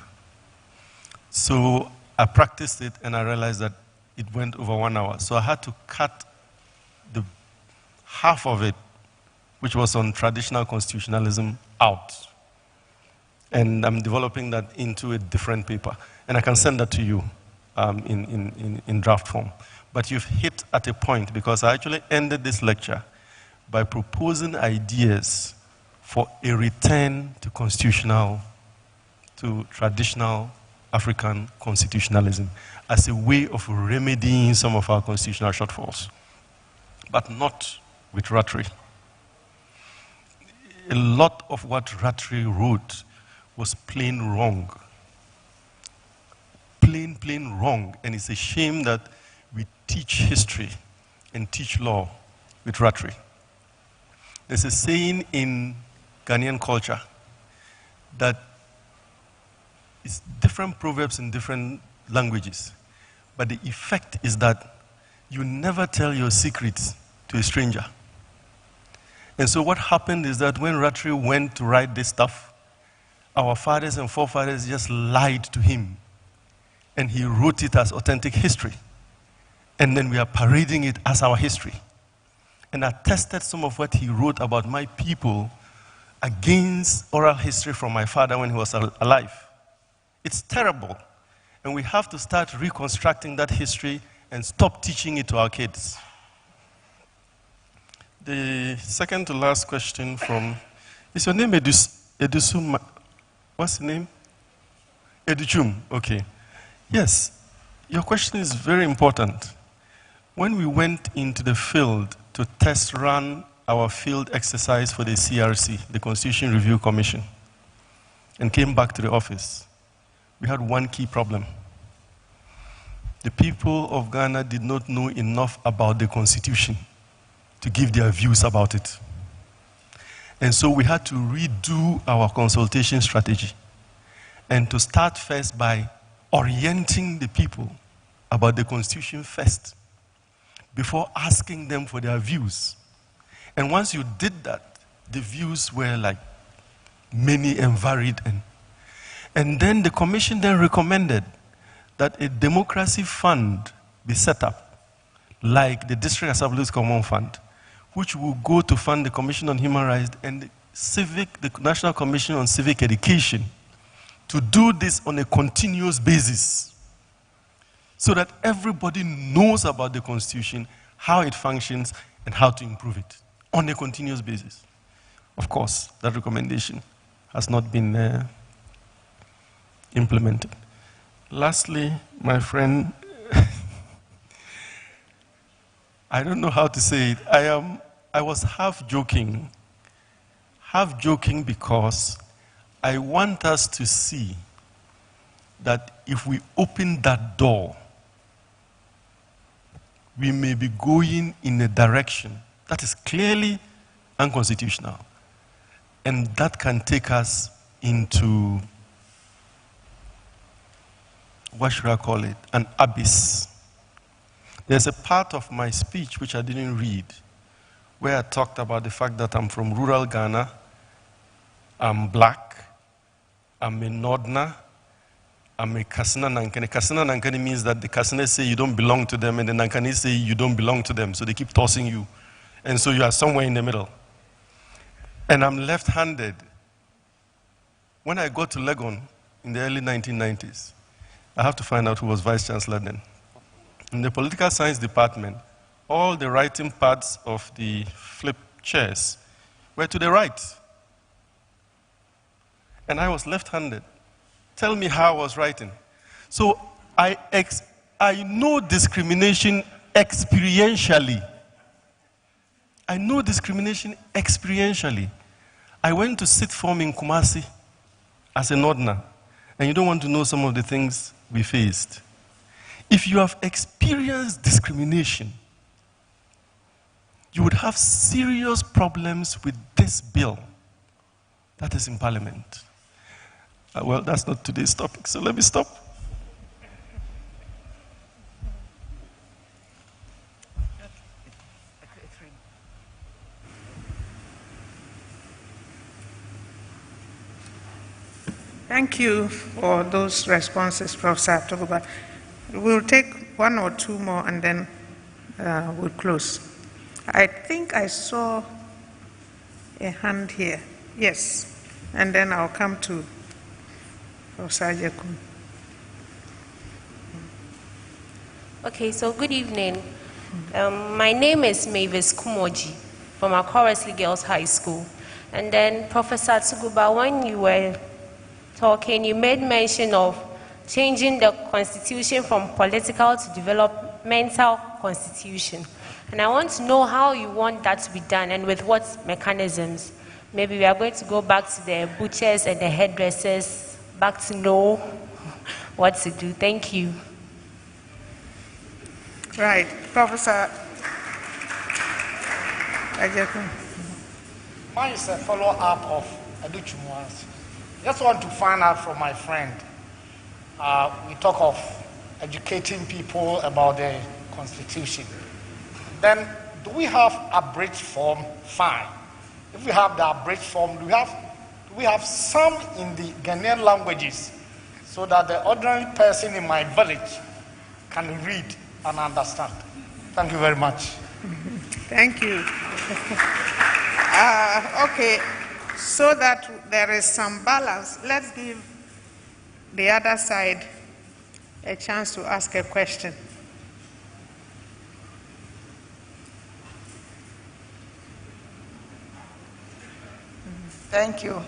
So I practiced it and I realized that it went over 1 hour. So I had to cut the half of it, which was on traditional constitutionalism, out. And I'm developing that into a different paper. And I can send that to you in draft form. But you've hit at a point, because I actually ended this lecture by proposing ideas for a return to to traditional African constitutionalism as a way of remedying some of our constitutional shortfalls, but not with Rattray. A lot of what Rattray wrote was plain wrong. Plain wrong. And it's a shame that we teach history and teach law with Rattray. There's a saying in Ghanaian culture that it's different proverbs in different languages, but the effect is that you never tell your secrets to a stranger. And so what happened is that when Rattray went to write this stuff, our fathers and forefathers just lied to him, and he wrote it as authentic history. And then we are parading it as our history. And I tested some of what he wrote about my people against oral history from my father when he was alive. It's terrible. And we have to start reconstructing that history and stop teaching it to our kids. The second to last question from, is your name Edusum? What's the name? Edichum, okay. Yes, your question is very important. When we went into the field to test run our field exercise for the CRC, the Constitution Review Commission, and came back to the office, we had one key problem. The people of Ghana did not know enough about the Constitution to give their views about it. And so we had to redo our consultation strategy and to start first by orienting the people about the Constitution first before asking them for their views. And once you did that, the views were like many and varied. And then the commission then recommended that a democracy fund be set up, like the District Assembly's Common Fund, which will go to fund the Commission on Human Rights and the National Commission on Civic Education, to do this on a continuous basis so that everybody knows about the Constitution, how it functions, and how to improve it on a continuous basis. Of course, that recommendation has not been implemented. Lastly, my friend, I don't know how to say it. I was half joking because I want us to see that if we open that door, we may be going in a direction that is clearly unconstitutional. And that can take us into, what should I call it, an abyss. There's a part of my speech which I didn't read, where I talked about the fact that I'm from rural Ghana, I'm black, I'm a Northerner, I'm a Kasina Nankani. Kasina Nankani means that the Kasina say you don't belong to them, and the Nankani say you don't belong to them, so they keep tossing you. And so you are somewhere in the middle. And I'm left-handed. When I got to Legon in the early 1990s, I have to find out who was Vice Chancellor then. In the political science department, all the writing pads of the flip chairs were to the right. And I was left-handed. Tell me how I was writing. So I know discrimination experientially. I know discrimination experientially. I went to sit form in Kumasi as a Northerner, and you don't want to know some of the things we faced. If you have experienced discrimination, you would have serious problems with this bill that is in Parliament. Well, that's not today's topic, so let me stop. Thank you for those responses, Professor Atiguba. We'll take one or two more and then we'll close. I think I saw a hand here. Yes. And then I'll come to Professor Jekun. Okay, so good evening. My name is Mavis Kumoji from Akunguro Girls High School. And then, Professor Atiguba, when you were talking, you made mention of changing the constitution from political to developmental constitution. And I want to know how you want that to be done and with what mechanisms. Maybe we are going to go back to the butchers and the hairdressers, back to know what to do. Thank you. Right. Professor Ajekun. Mine is a follow-up of Aduchumu's. Just want to find out from my friend. We talk of educating people about the Constitution. Then, do we have abridged form? Fine. If we have the abridged form, do we have some in the Ghanaian languages so that the ordinary person in my village can read and understand? Thank you very much. Thank you. Okay, so that there is some balance, let's give the other side a chance to ask a question. Thank you.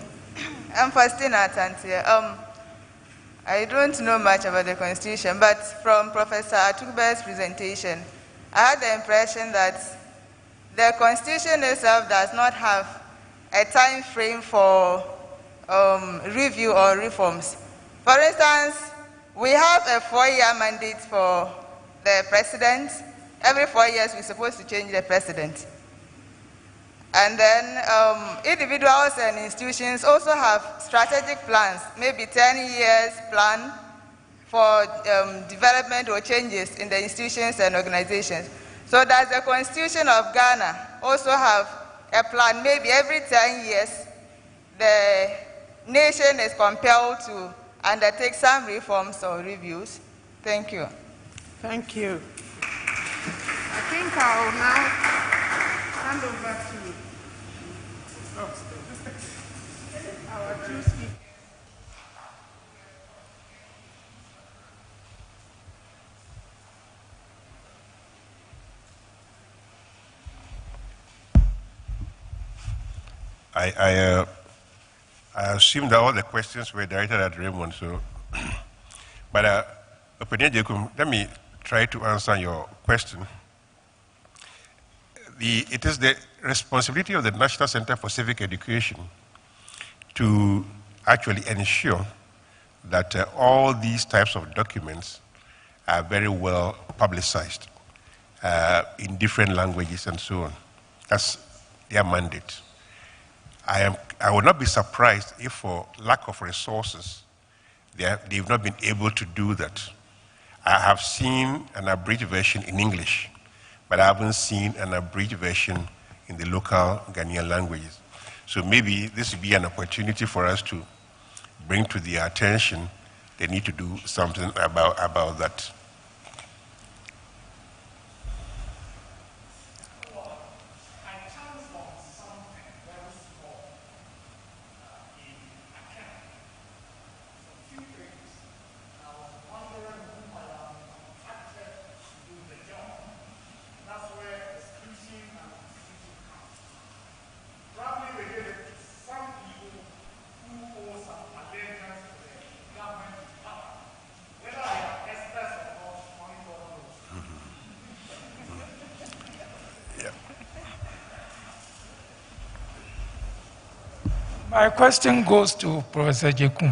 I'm Faustina Atantia. I don't know much about the Constitution, but from Professor Atiguba's presentation, I had the impression that the Constitution itself does not have a time frame for review or reforms. For instance, we have a 4-year mandate for the president. Every 4 years, we're supposed to change the president. And then individuals and institutions also have strategic plans, maybe 10 years plan for development or changes in the institutions and organizations. So does the Constitution of Ghana also have a plan? Maybe every 10 years, the nation is compelled to undertake some reforms or reviews. Thank you. Thank you. I think I'll now hand over to our two speakers. I assume that all the questions were directed at Raymond, so, but let me try to answer your question. It is the responsibility of the National Center for Civic Education to actually ensure that all these types of documents are very well publicized in different languages and so on. That's their mandate. I would not be surprised if for lack of resources, they've not been able to do that. I have seen an abridged version in English, but I haven't seen an abridged version in the local Ghanaian languages. So maybe this would be an opportunity for us to bring to their attention they need to do something about that. My question goes to Professor Jekun.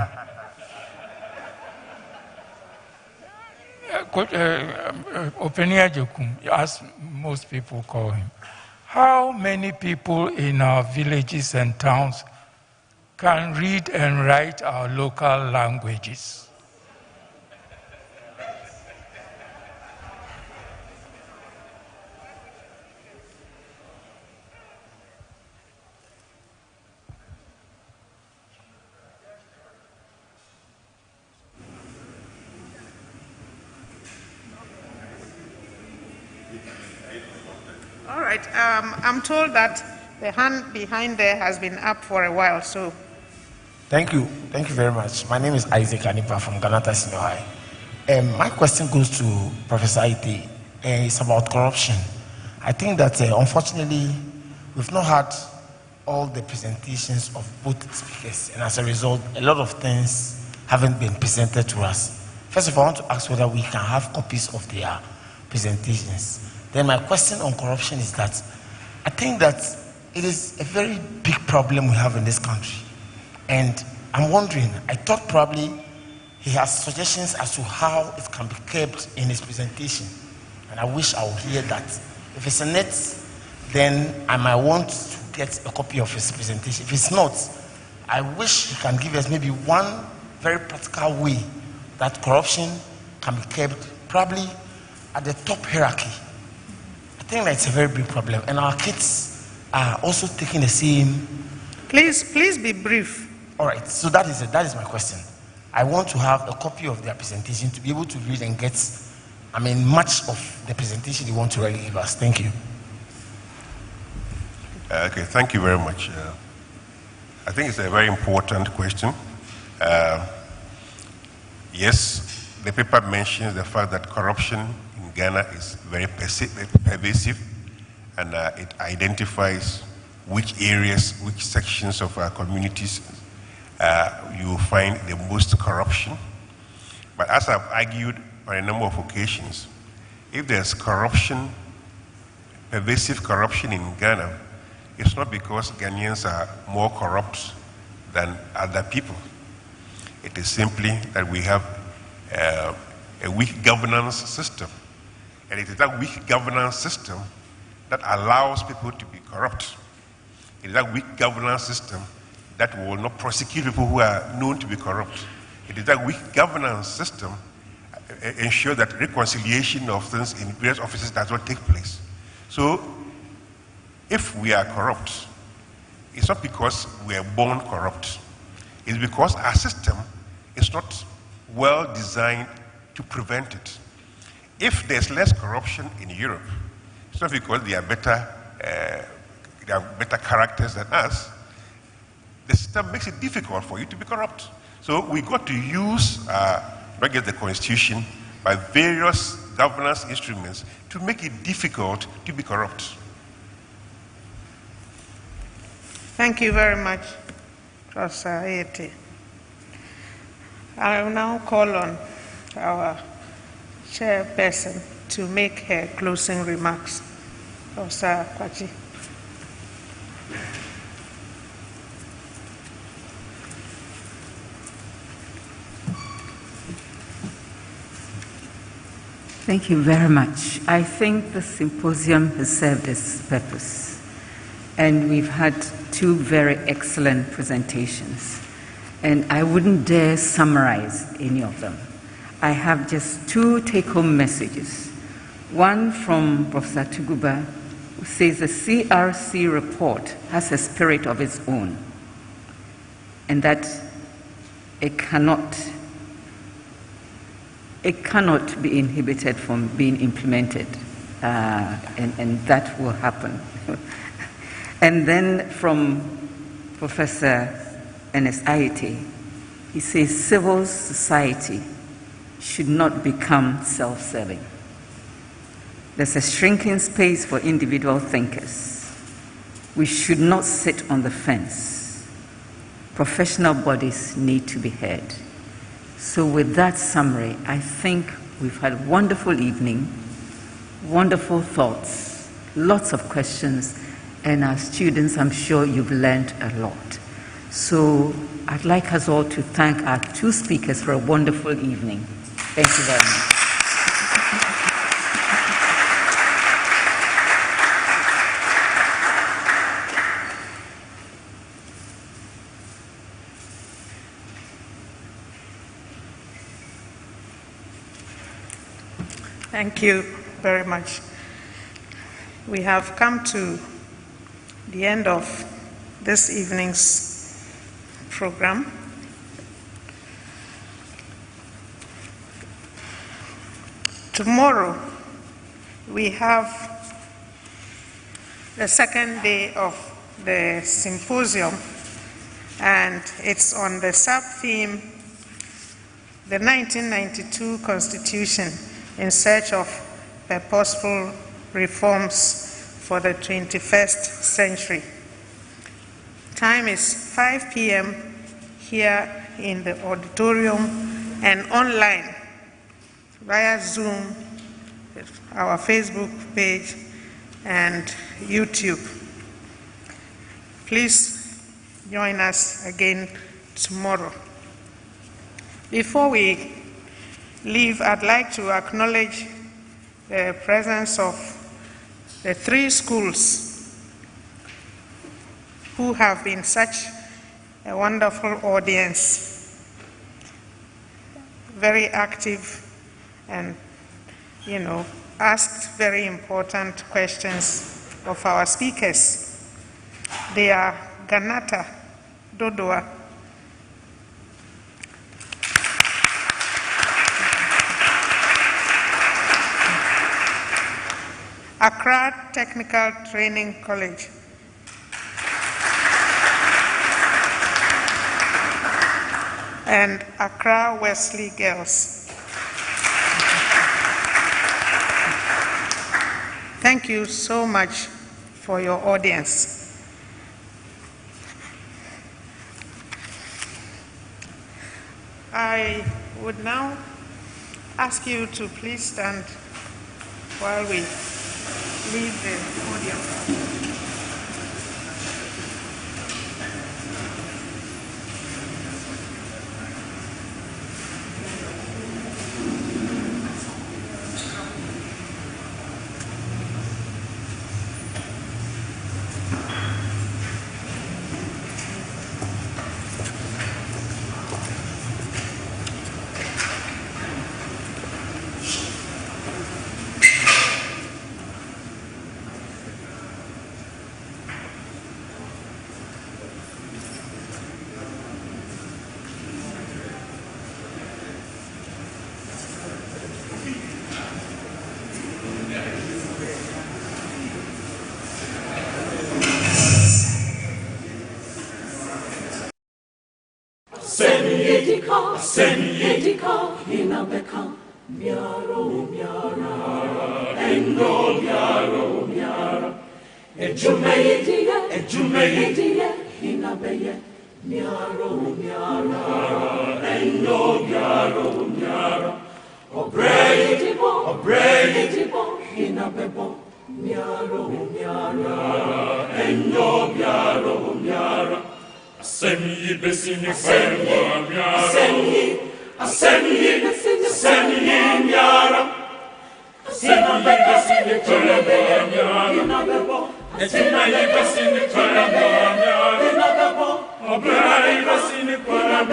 Openia Jekun, as most people call him. How many people in our villages and towns can read and write our local languages? All right, I'm told that the hand behind there has been up for a while, so. Thank you very much. My name is Isaac Anipa from Ghanata Senior High. My question goes to Professor Ite. It's about corruption. I think that unfortunately, we've not had all the presentations of both speakers, and as a result, a lot of things haven't been presented to us. First of all, I want to ask whether we can have copies of their presentations. Then my question on corruption is that I think that it is a very big problem we have in this country. And I'm wondering, I thought probably he has suggestions as to how it can be kept in his presentation. And I wish I would hear that. If it's in it, then I might want to get a copy of his presentation. If it's not, I wish he can give us maybe one very practical way that corruption can be kept probably at the top hierarchy. I think that's a very big problem. And our kids are also taking the same. Please be brief. All right, so that is it. That is my question. I want to have a copy of their presentation to be able to read and get, much of the presentation they want to really give us. Thank you. Okay, thank you very much. I think it's a very important question. Yes, the paper mentions the fact that corruption in Ghana is very pervasive, and it identifies which areas, which sections of our communities you will find the most corruption. But as I've argued on a number of occasions, if there's corruption, pervasive corruption in Ghana, it's not because Ghanaians are more corrupt than other people. It is simply that we have a weak governance system. And it is that weak governance system that allows people to be corrupt. It is that weak governance system that will not prosecute people who are known to be corrupt. It is that weak governance system ensure that reconciliation of things in various offices does not take place. So, if we are corrupt, it's not because we are born corrupt. It's because our system is not well designed to prevent it. If there's less corruption in Europe, it's not because they are better characters than us. The system makes it difficult for you to be corrupt. So we got to use not just the Constitution, but various governance instruments to make it difficult to be corrupt. Thank you very much, Professor Ayete. I will now call on our chairperson to make her closing remarks. Professor Kwachi. Thank you very much. I think the symposium has served its purpose. And we've had two very excellent presentations. And I wouldn't dare summarize any of them. I have just two take-home messages. One from Professor Atiguba, who says the CRC report has a spirit of its own, and that it cannot be inhibited from being implemented, and that will happen. And then from Professor Ernest Ayete, he says civil society should not become self-serving. There's a shrinking space for individual thinkers. We should not sit on the fence. Professional bodies need to be heard. So with that summary, I think we've had a wonderful evening, wonderful thoughts, lots of questions, and our students, I'm sure you've learned a lot. So I'd like us all to thank our two speakers for a wonderful evening. Thank you very much. Thank you very much. We have come to the end of this evening's program. Tomorrow, we have the second day of the symposium, and it's on the sub-theme, the 1992 Constitution in search of purposeful reforms for the 21st century. Time is 5 p.m. here in the auditorium and online via Zoom, our Facebook page, and YouTube. Please join us again tomorrow. Before we leave, I'd like to acknowledge the presence of the 3 schools who have been such a wonderful audience, very active and, asked very important questions of our speakers. They are Ganata, Dodoa, Accra Technical Training College, and Accra Wesley Girls. Thank you so much for your audience. I would now ask you to please stand while we leave the podium. Senidika inabeka miaro miara endo miaro miara ejumeidia inabeye miaro miara endo miaro miara obreidibo inabebo miaro miara endo miaro miara Asemi besini fermo miara Asemi miara Asemi besini fermo miara Ejumai besini fermo miara Obrai besini fermo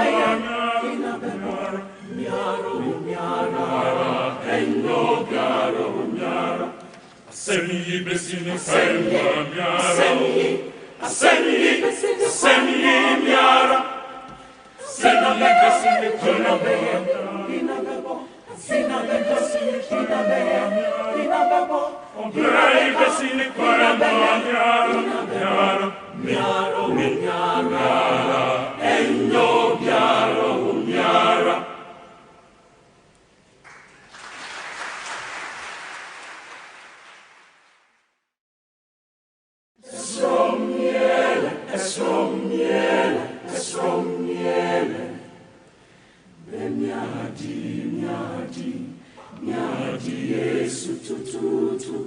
miara Miara Endo miara Asemi besini fermo miara Asemi miara Sina besini fermo miara Sina besini fermo Obrai besini fermo miara Miara Endo miara Esromiele Miadi Yesu tututu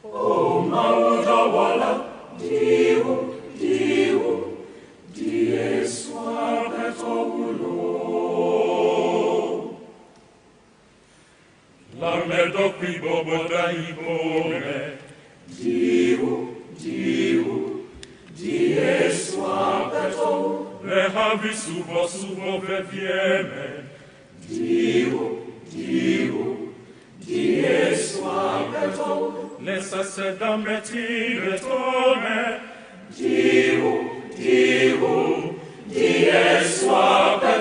O mauda wala Diu Yesu abetogulo La medo qui bobo da ibome Diu Yesu apeto le havi subo vevieme Diu Yesu apeto le saseda metire tome Diu Yesu apeto